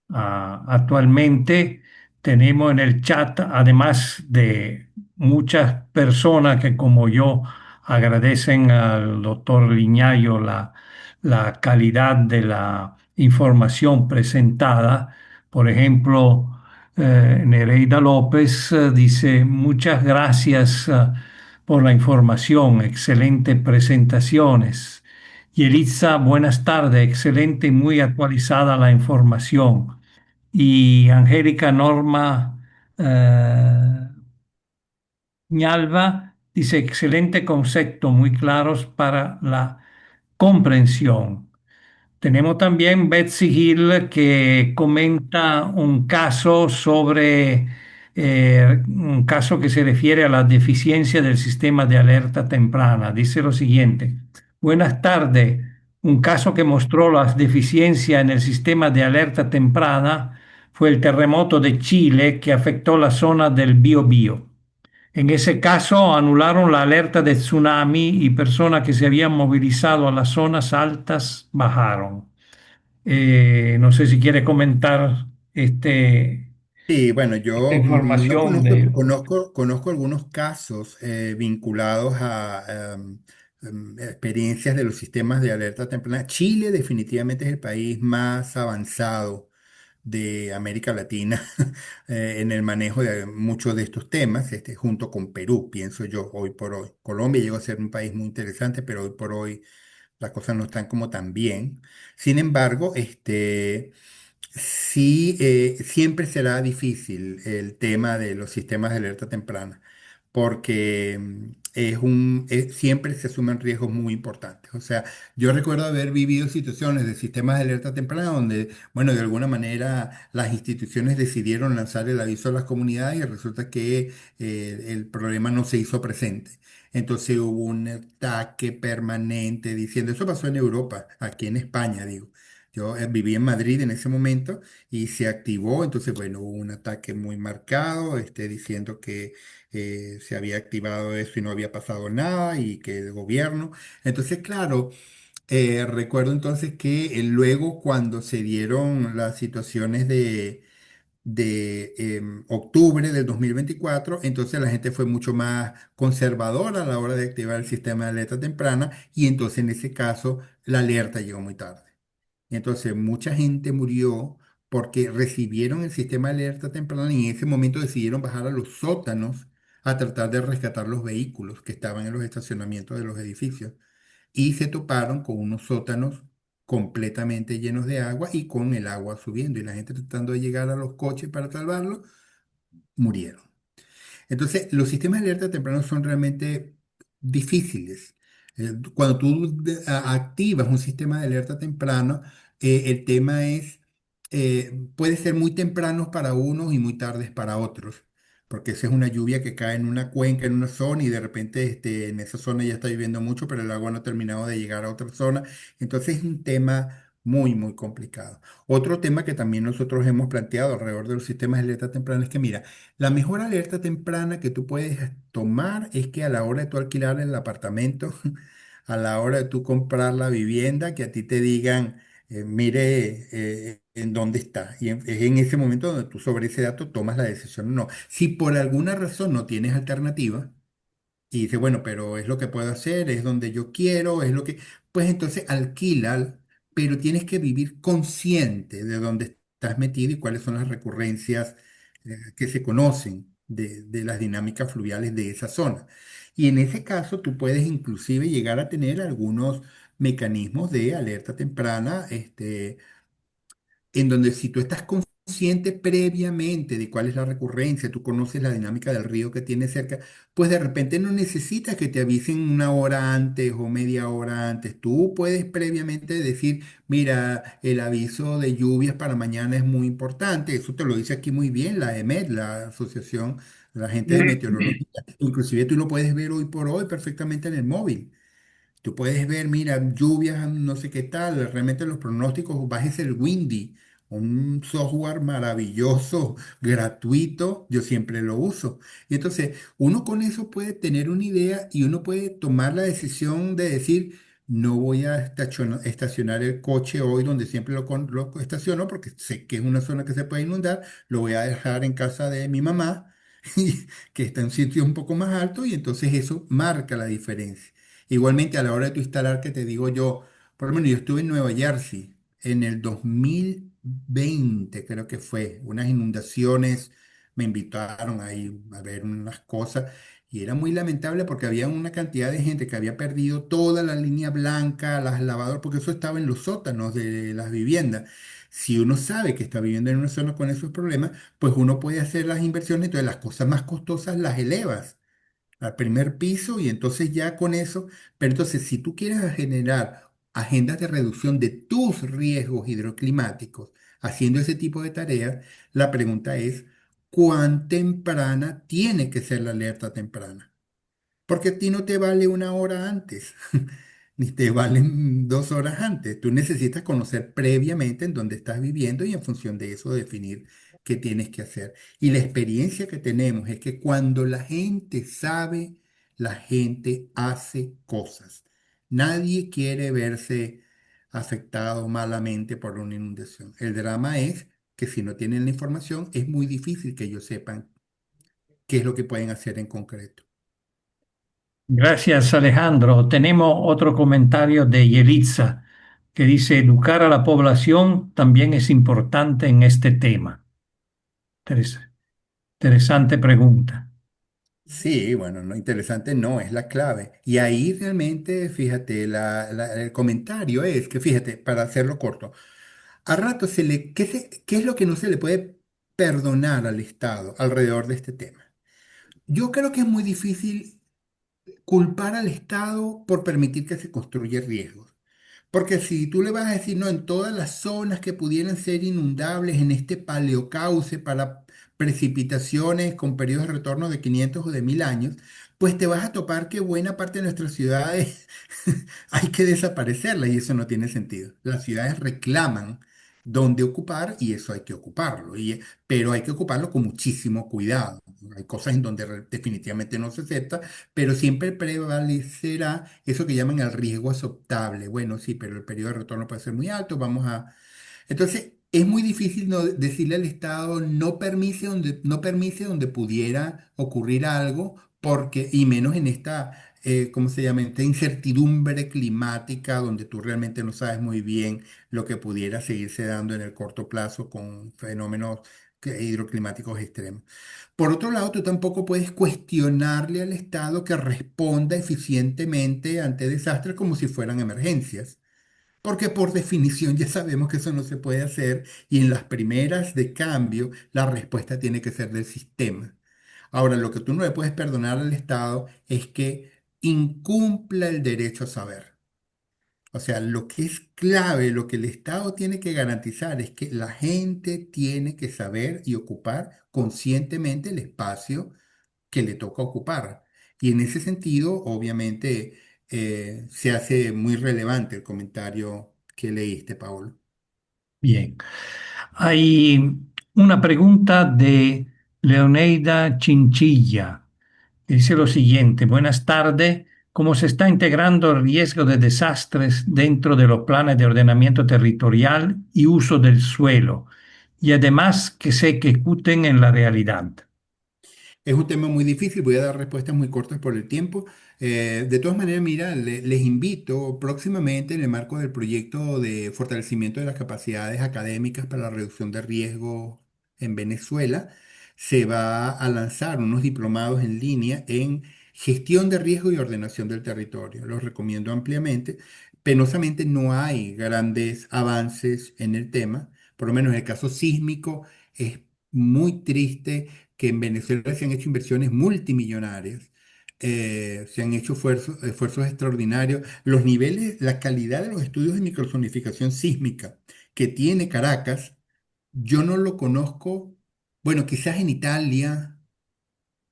Actualmente tenemos en el chat, además de muchas personas que como yo agradecen al doctor Liñayo la calidad de la información presentada. Por ejemplo, Nereida López dice, muchas gracias por la información, excelentes presentaciones. Yelitza, buenas tardes, excelente y muy actualizada la información. Y Angélica Norma Ñalva dice, excelente concepto, muy claros para la comprensión. Tenemos también Betsy Hill que comenta un caso sobre un caso que se refiere a la deficiencia del sistema de alerta temprana. Dice lo siguiente: buenas tardes. Un caso que mostró las deficiencias en el sistema de alerta temprana fue el terremoto de Chile que afectó la zona del Biobío. En ese caso anularon la alerta de tsunami y personas que se habían movilizado a las zonas altas bajaron. No sé si quiere comentar Sí, bueno, esta yo no información conozco, de... conozco algunos casos vinculados a experiencias de los sistemas de alerta temprana. Chile definitivamente es el país más avanzado de América Latina en el manejo de muchos de estos temas, junto con Perú, pienso yo, hoy por hoy. Colombia llegó a ser un país muy interesante, pero hoy por hoy las cosas no están como tan bien. Sin embargo, sí, siempre será difícil el tema de los sistemas de alerta temprana, porque siempre se asumen riesgos muy importantes. O sea, yo recuerdo haber vivido situaciones de sistemas de alerta temprana donde, bueno, de alguna manera las instituciones decidieron lanzar el aviso a las comunidades y resulta que el problema no se hizo presente. Entonces hubo un ataque permanente diciendo, eso pasó en Europa, aquí en España, digo. Yo viví en Madrid en ese momento y se activó, entonces, bueno, hubo un ataque muy marcado, diciendo que se había activado eso y no había pasado nada y que el gobierno. Entonces, claro, recuerdo entonces que luego cuando se dieron las situaciones de octubre del 2024, entonces la gente fue mucho más conservadora a la hora de activar el sistema de alerta temprana y entonces en ese caso la alerta llegó muy tarde. Y entonces mucha gente murió porque recibieron el sistema de alerta temprana y en ese momento decidieron bajar a los sótanos a tratar de rescatar los vehículos que estaban en los estacionamientos de los edificios. Y se toparon con unos sótanos completamente llenos de agua y con el agua subiendo. Y la gente tratando de llegar a los coches para salvarlos, murieron. Entonces, los sistemas de alerta temprano son realmente difíciles. Cuando tú activas un sistema de alerta temprano, el tema es, puede ser muy temprano para unos y muy tardes para otros, porque esa es una lluvia que cae en una cuenca, en una zona, y de repente en esa zona ya está lloviendo mucho, pero el agua no ha terminado de llegar a otra zona. Entonces, es un tema muy, muy complicado. Otro tema que también nosotros hemos planteado alrededor de los sistemas de alerta temprana es que, mira, la mejor alerta temprana que tú puedes tomar es que a la hora de tú alquilar el apartamento, a la hora de tú comprar la vivienda, que a ti te digan, mire, en dónde está. Y es en ese momento donde tú sobre ese dato tomas la decisión o no. Si por alguna razón no tienes alternativa, y dice, bueno, pero es lo que puedo hacer, es donde yo quiero, es lo que... Pues entonces alquila, pero tienes que vivir consciente de dónde estás metido y cuáles son las recurrencias que se conocen de las dinámicas fluviales de esa zona. Y en ese caso tú puedes inclusive llegar a tener algunos mecanismos de alerta temprana, en donde si tú estás consciente previamente de cuál es la recurrencia, tú conoces la dinámica del río que tienes cerca, pues de repente no necesitas que te avisen una hora antes o media hora antes. Tú puedes previamente decir, mira, el aviso de lluvias para mañana es muy importante. Eso te lo dice aquí muy bien la EMET, la Asociación de la Gente de Meteorología. Inclusive tú lo puedes ver hoy por hoy perfectamente en el móvil. Tú puedes ver, mira, lluvias, no sé qué tal, realmente los pronósticos, bájese el Windy, un software maravilloso, gratuito, yo siempre lo uso. Y entonces, uno con eso puede tener una idea y uno puede tomar la decisión de decir, no voy a estacionar el coche hoy donde siempre lo estaciono porque sé que es una zona que se puede inundar, lo voy a dejar en casa de mi mamá, que está en sitio un poco más alto y entonces eso marca la diferencia. Igualmente, a la hora de tu instalar, que te digo yo, por lo menos yo estuve en Nueva Jersey en el 2020, creo que fue, unas inundaciones, me invitaron ahí a ver unas cosas y era muy lamentable porque había una cantidad de gente que había perdido toda la línea blanca, las lavadoras, porque eso estaba en los sótanos de las viviendas. Si uno sabe que está viviendo en una zona con esos problemas, pues uno puede hacer las inversiones, entonces las cosas más costosas las elevas al primer piso y entonces ya con eso, pero entonces si tú quieres generar agendas de reducción de tus riesgos hidroclimáticos haciendo ese tipo de tareas, la pregunta es, ¿cuán temprana tiene que ser la alerta temprana? Porque a ti no te vale una hora antes, ni te valen 2 horas antes. Tú necesitas conocer previamente en dónde estás viviendo y en función de eso definir qué tienes que hacer. Y la experiencia que tenemos es que cuando la gente sabe, la gente hace cosas. Nadie quiere verse afectado malamente por una inundación. El drama es que si no tienen la información, es muy difícil que ellos sepan qué es lo que pueden hacer en concreto. Gracias, Alejandro. Tenemos otro comentario de Yelitza que dice, educar a la población también es importante en este tema. Interes- Interesante pregunta. Sí, bueno, no interesante, no, es la clave. Y ahí realmente, fíjate, el comentario es que, fíjate, para hacerlo corto, a rato ¿qué es lo que no se le puede perdonar al Estado alrededor de este tema? Yo creo que es muy difícil culpar al Estado por permitir que se construya riesgos. Porque si tú le vas a decir, no, en todas las zonas que pudieran ser inundables en este paleocauce para precipitaciones con periodos de retorno de 500 o de 1000 años, pues te vas a topar que buena parte de nuestras ciudades hay que desaparecerlas y eso no tiene sentido. Las ciudades reclaman dónde ocupar y eso hay que ocuparlo, pero hay que ocuparlo con muchísimo cuidado. Hay cosas en donde definitivamente no se acepta, pero siempre prevalecerá eso que llaman el riesgo aceptable. Bueno, sí, pero el periodo de retorno puede ser muy alto, vamos a... Entonces, es muy difícil decirle al Estado no permite donde pudiera ocurrir algo, porque, y menos en esta, ¿cómo se llama? Esta incertidumbre climática donde tú realmente no sabes muy bien lo que pudiera seguirse dando en el corto plazo con fenómenos hidroclimáticos extremos. Por otro lado, tú tampoco puedes cuestionarle al Estado que responda eficientemente ante desastres como si fueran emergencias, porque por definición ya sabemos que eso no se puede hacer y en las primeras de cambio la respuesta tiene que ser del sistema. Ahora, lo que tú no le puedes perdonar al Estado es que incumpla el derecho a saber. O sea, lo que es clave, lo que el Estado tiene que garantizar es que la gente tiene que saber y ocupar conscientemente el espacio que le toca ocupar. Y en ese sentido, obviamente, se hace muy relevante el comentario que leíste, Paolo. Bien. Hay una pregunta de Leoneida Chinchilla, que dice lo siguiente. Buenas tardes. ¿Cómo se está integrando el riesgo de desastres dentro de los planes de ordenamiento territorial y uso del suelo? Y además que se ejecuten en la realidad. Es un tema muy difícil, voy a dar respuestas muy cortas por el tiempo. De todas maneras, mira, les invito próximamente en el marco del proyecto de fortalecimiento de las capacidades académicas para la reducción de riesgo en Venezuela, se va a lanzar unos diplomados en línea en gestión de riesgo y ordenación del territorio. Los recomiendo ampliamente. Penosamente no hay grandes avances en el tema, por lo menos en el caso sísmico. Es muy triste que en Venezuela se han hecho inversiones multimillonarias, se han hecho esfuerzos extraordinarios. Los niveles, la calidad de los estudios de microzonificación sísmica que tiene Caracas, yo no lo conozco, bueno, quizás en Italia,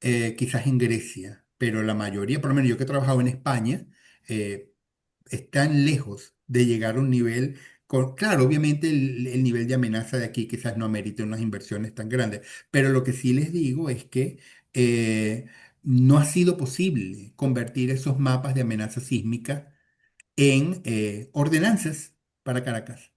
quizás en Grecia, pero la mayoría, por lo menos yo que he trabajado en España, eh, están lejos de llegar a un nivel, claro, obviamente el nivel de amenaza de aquí quizás no amerite unas inversiones tan grandes, pero lo que sí les digo es que eh, no ha sido posible convertir esos mapas de amenaza sísmica en ordenanzas para Caracas.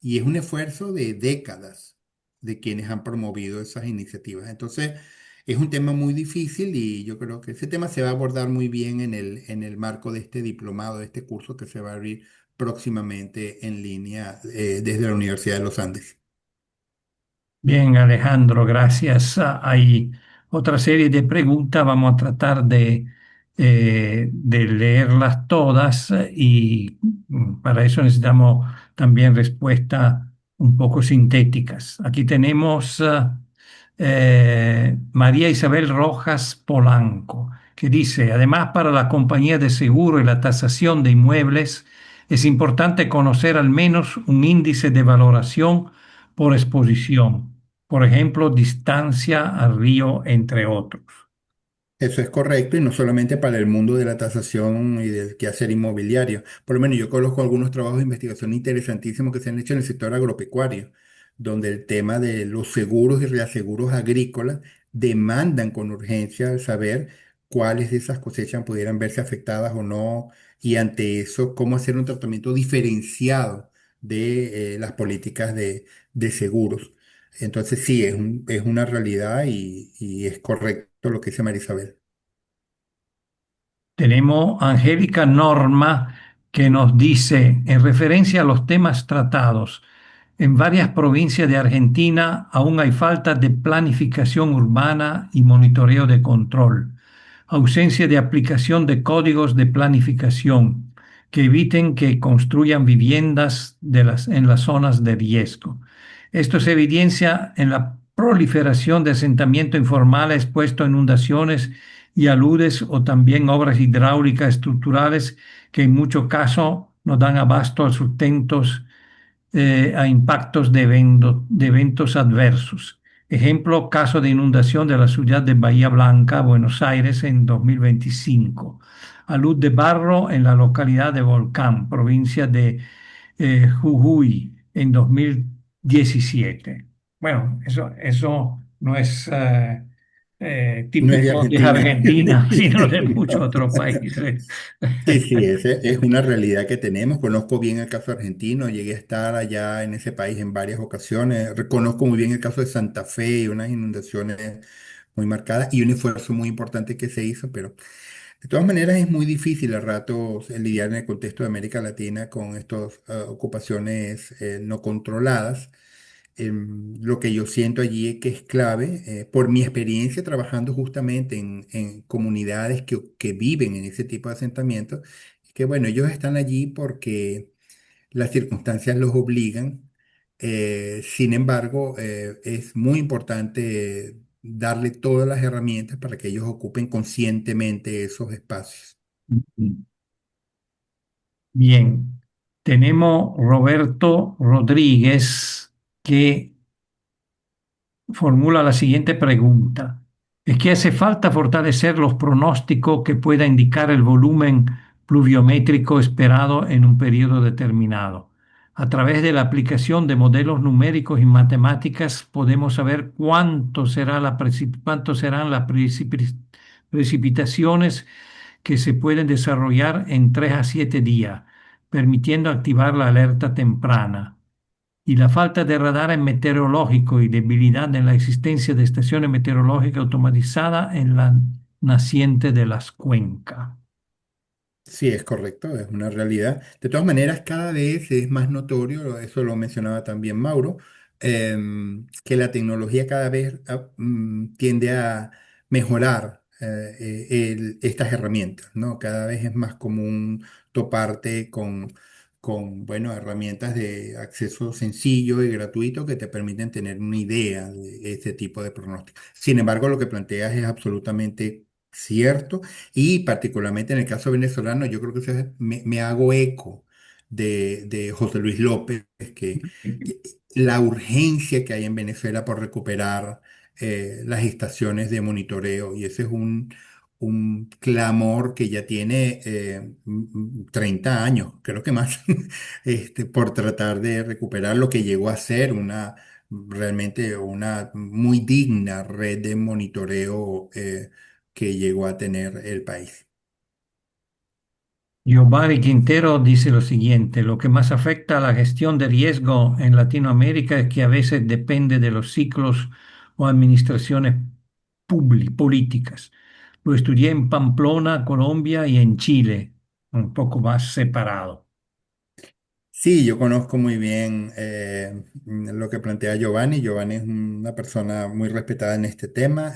Y es un esfuerzo de décadas de quienes han promovido esas iniciativas. Entonces, es un tema muy difícil y yo creo que ese tema se va a abordar muy bien en el marco de este diplomado, de este curso que se va a abrir próximamente en línea desde la Universidad de los Andes. Bien, Alejandro, gracias. Hay otra serie de preguntas, vamos a tratar de leerlas todas y para eso necesitamos también respuestas un poco sintéticas. Aquí tenemos María Isabel Rojas Polanco, que dice, además para la compañía de seguro y la tasación de inmuebles, es importante conocer al menos un índice de valoración por exposición, por ejemplo, distancia al río, entre otros. Eso es correcto y no solamente para el mundo de la tasación y del quehacer inmobiliario. Por lo menos yo conozco algunos trabajos de investigación interesantísimos que se han hecho en el sector agropecuario, donde el tema de los seguros y reaseguros agrícolas demandan con urgencia saber cuáles de esas cosechas pudieran verse afectadas o no, y ante eso, cómo hacer un tratamiento diferenciado de las políticas de seguros. Entonces sí, es una realidad y es correcto lo que dice Marisabel. Tenemos Angélica Norma que nos dice, en referencia a los temas tratados, en varias provincias de Argentina aún hay falta de planificación urbana y monitoreo de control, ausencia de aplicación de códigos de planificación que eviten que construyan viviendas en las zonas de riesgo. Esto se evidencia en la proliferación de asentamiento informal expuesto a inundaciones y aludes o también obras hidráulicas estructurales que en muchos casos no dan abasto a sustentos a impactos de eventos adversos. Ejemplo, caso de inundación de la ciudad de Bahía Blanca, Buenos Aires, en 2025. Alud de barro en la localidad de Volcán, provincia de Jujuy, en 2017. Bueno, eso no es No es de típico de Argentina. Argentina, sino de muchos otros países. Sí, sí, es una realidad que tenemos. Conozco bien el caso argentino, llegué a estar allá en ese país en varias ocasiones. Reconozco muy bien el caso de Santa Fe y unas inundaciones muy marcadas y un esfuerzo muy importante que se hizo, pero de todas maneras es muy difícil a ratos lidiar en el contexto de América Latina con estas ocupaciones no controladas. Lo que yo siento allí es que es clave, por mi experiencia trabajando justamente en comunidades que viven en ese tipo de asentamientos, que bueno, ellos están allí porque las circunstancias los obligan. Sin embargo, es muy importante darle todas las herramientas para que ellos ocupen conscientemente esos espacios. Bien, tenemos Roberto Rodríguez que formula la siguiente pregunta. ¿Es que hace falta fortalecer los pronósticos que pueda indicar el volumen pluviométrico esperado en un periodo determinado? A través de la aplicación de modelos numéricos y matemáticas podemos saber cuánto serán las precipitaciones que se pueden desarrollar en 3 a 7 días, permitiendo activar la alerta temprana. Y la falta de radar meteorológico y debilidad en la existencia de estaciones meteorológicas automatizadas en la naciente de las cuencas. Sí, es correcto, es una realidad. De todas maneras, cada vez es más notorio, eso lo mencionaba también Mauro, que la tecnología cada vez tiende a mejorar estas herramientas, ¿no? Cada vez es más común toparte bueno, herramientas de acceso sencillo y gratuito que te permiten tener una idea de este tipo de pronósticos. Sin embargo, lo que planteas es absolutamente cierto y particularmente en el caso venezolano, yo creo que me hago eco de José Luis López, que la urgencia que hay en Venezuela por recuperar las estaciones de monitoreo y ese es un clamor que ya tiene 30 años, creo que más, por tratar de recuperar lo que llegó a ser realmente una muy digna red de monitoreo que llegó a tener el país. Giovanni Quintero dice lo siguiente, lo que más afecta a la gestión de riesgo en Latinoamérica es que a veces depende de los ciclos o administraciones políticas. Lo estudié en Pamplona, Colombia y en Chile, un poco más separado. Sí, yo conozco muy bien lo que plantea Giovanni. Giovanni es una persona muy respetada en este tema.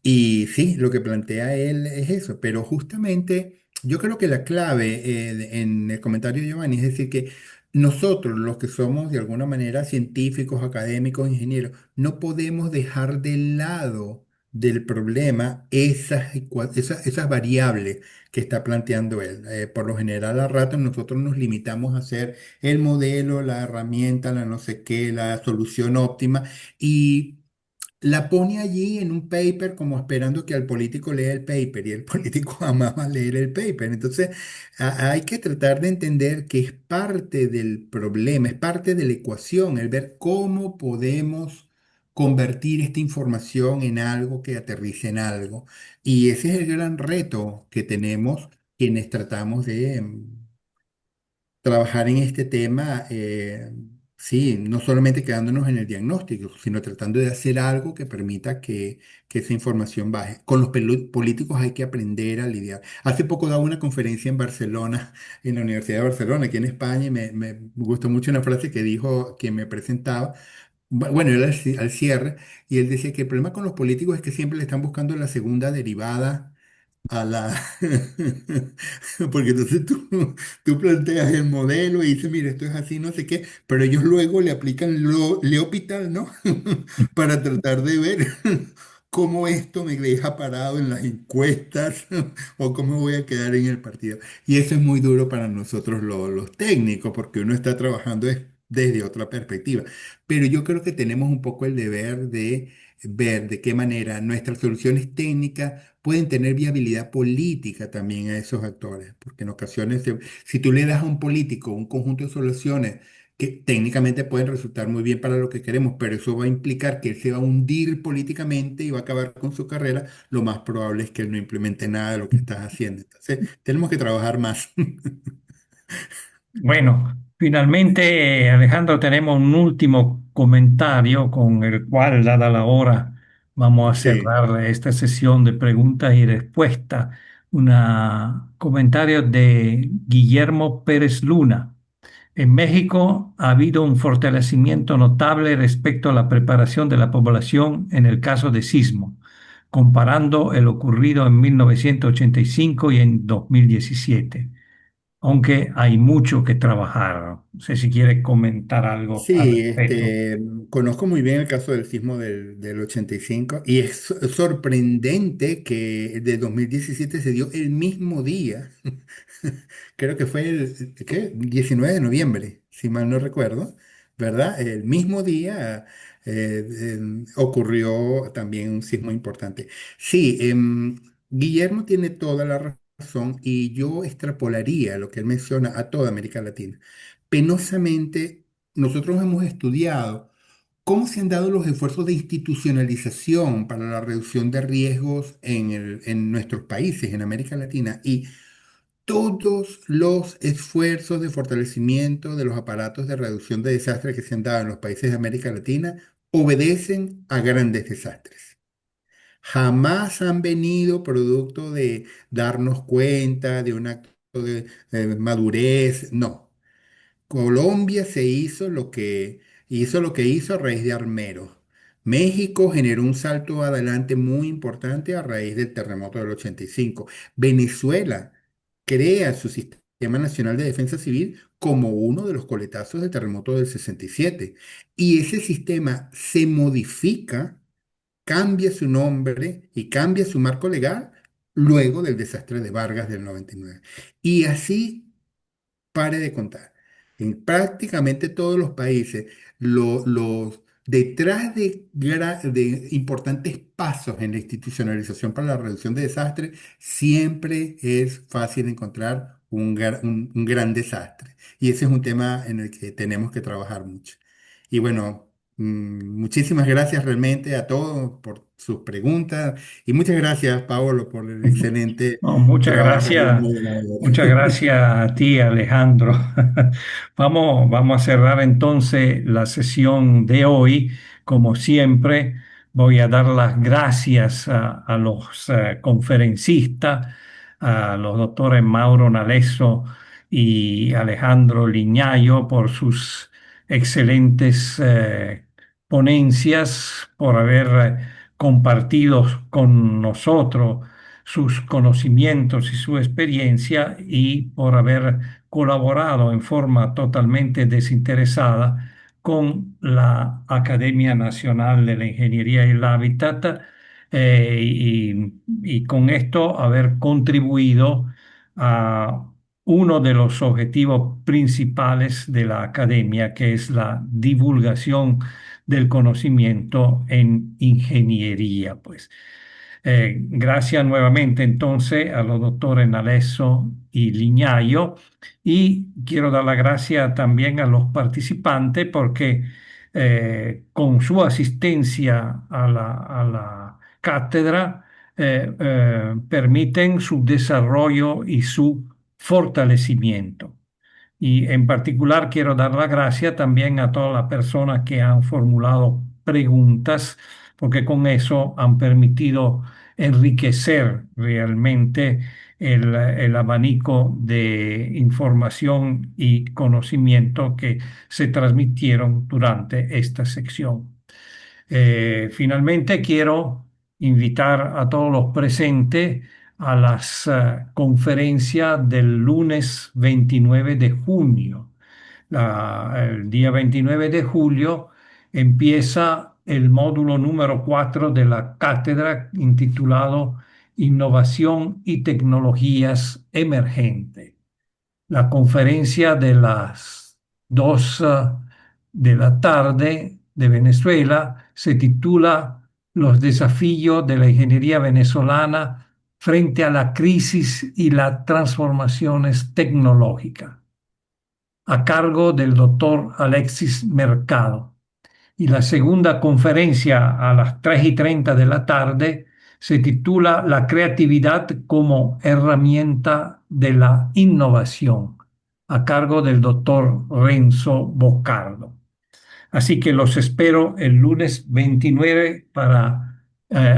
Y sí, lo que plantea él es eso, pero justamente yo creo que la clave en el comentario de Giovanni es decir que nosotros, los que somos de alguna manera científicos, académicos, ingenieros, no podemos dejar de lado del problema esas variables que está planteando él. Por lo general, a rato nosotros nos limitamos a hacer el modelo, la herramienta, la no sé qué, la solución óptima y la pone allí en un paper como esperando que al político lea el paper y el político amaba leer el paper. Entonces, hay que tratar de entender que es parte del problema, es parte de la ecuación, el ver cómo podemos convertir esta información en algo que aterrice en algo. Y ese es el gran reto que tenemos quienes tratamos de trabajar en este tema, sí, no solamente quedándonos en el diagnóstico, sino tratando de hacer algo que permita que esa información baje. Con los políticos hay que aprender a lidiar. Hace poco daba una conferencia en Barcelona, en la Universidad de Barcelona, aquí en España, y me gustó mucho una frase que dijo quien me presentaba. Bueno, él al cierre, y él decía que el problema con los políticos es que siempre le están buscando la segunda derivada a la... Porque entonces tú planteas el modelo y dices, mira, esto es así, no sé qué, pero ellos luego le aplican L'Hopital, ¿no? Para tratar de ver cómo esto me deja parado en las encuestas o cómo voy a quedar en el partido. Y eso es muy duro para nosotros los técnicos, porque uno está trabajando desde otra perspectiva. Pero yo creo que tenemos un poco el deber de ver de qué manera nuestras soluciones técnicas pueden tener viabilidad política también a esos actores, porque en ocasiones, si tú le das a un político un conjunto de soluciones que técnicamente pueden resultar muy bien para lo que queremos, pero eso va a implicar que él se va a hundir políticamente y va a acabar con su carrera, lo más probable es que él no implemente nada de lo que estás haciendo. Entonces, tenemos que trabajar más. Bueno, finalmente, Alejandro, tenemos un último comentario con el cual, dada la hora, vamos a Sí. cerrar esta sesión de preguntas y respuestas. Un comentario de Guillermo Pérez Luna. En México ha habido un fortalecimiento notable respecto a la preparación de la población en el caso de sismo, comparando el ocurrido en 1985 y en 2017, aunque hay mucho que trabajar. No sé si quiere comentar algo al Sí, respecto. conozco muy bien el caso del sismo del 85 y es sorprendente que de 2017 se dio el mismo día, creo que fue ¿qué? 19 de noviembre, si mal no recuerdo, ¿verdad? El mismo día ocurrió también un sismo importante. Sí, Guillermo tiene toda la razón y yo extrapolaría lo que él menciona a toda América Latina. Penosamente nosotros hemos estudiado cómo se han dado los esfuerzos de institucionalización para la reducción de riesgos en nuestros países, en América Latina, y todos los esfuerzos de fortalecimiento de los aparatos de reducción de desastres que se han dado en los países de América Latina obedecen a grandes desastres. Jamás han venido producto de darnos cuenta de un acto de madurez, no. Colombia se hizo lo que hizo a raíz de Armero. México generó un salto adelante muy importante a raíz del terremoto del 85. Venezuela crea su sistema Sistema Nacional de Defensa Civil como uno de los coletazos del terremoto del 67. Y ese sistema se modifica, cambia su nombre y cambia su marco legal luego del desastre de Vargas del 99. Y así pare de contar. En prácticamente todos los países, detrás de importantes pasos en la institucionalización para la reducción de desastres, siempre es fácil encontrar un gran desastre. Y ese es un tema en el que tenemos que trabajar mucho. Y bueno, muchísimas gracias realmente a todos por sus preguntas y muchas gracias, Paolo, por el excelente No, trabajo como moderador. muchas gracias a ti, Alejandro. Vamos a cerrar entonces la sesión de hoy. Como siempre, voy a dar las gracias a los conferencistas, a los doctores Mauro Nalesso y Alejandro Liñayo por sus excelentes ponencias, por haber compartido con nosotros sus conocimientos y su experiencia y por haber colaborado en forma totalmente desinteresada con la Academia Nacional de la Ingeniería y el Hábitat y con esto haber contribuido a uno de los objetivos principales de la academia, que es la divulgación del conocimiento en ingeniería, pues. Gracias nuevamente entonces a los doctores Nalesso y Liñayo y quiero dar las gracias también a los participantes porque con su asistencia a la cátedra permiten su desarrollo y su fortalecimiento. Y en particular quiero dar las gracias también a todas las personas que han formulado preguntas, porque con eso han permitido enriquecer realmente el abanico de información y conocimiento que se transmitieron durante esta sección. Finalmente quiero invitar a todos los presentes a las conferencias del lunes 29 de junio. El día 29 de julio empieza el módulo número 4 de la cátedra intitulado Innovación y Tecnologías Emergentes. La conferencia de las 2 de la tarde de Venezuela se titula Los desafíos de la ingeniería venezolana frente a la crisis y las transformaciones tecnológicas, a cargo del doctor Alexis Mercado. Y la segunda conferencia a las 3:30 de la tarde se titula La creatividad como herramienta de la innovación, a cargo del doctor Renzo Boccardo. Así que los espero el lunes 29 para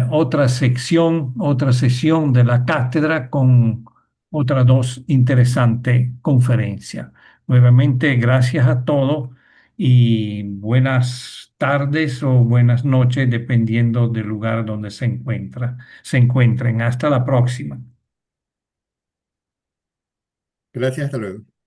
otra sección, otra sesión de la cátedra con otras dos interesantes conferencias. Nuevamente, gracias a todos y buenas tardes o buenas noches, dependiendo del lugar donde se encuentren. Hasta la próxima. Gracias, hasta luego.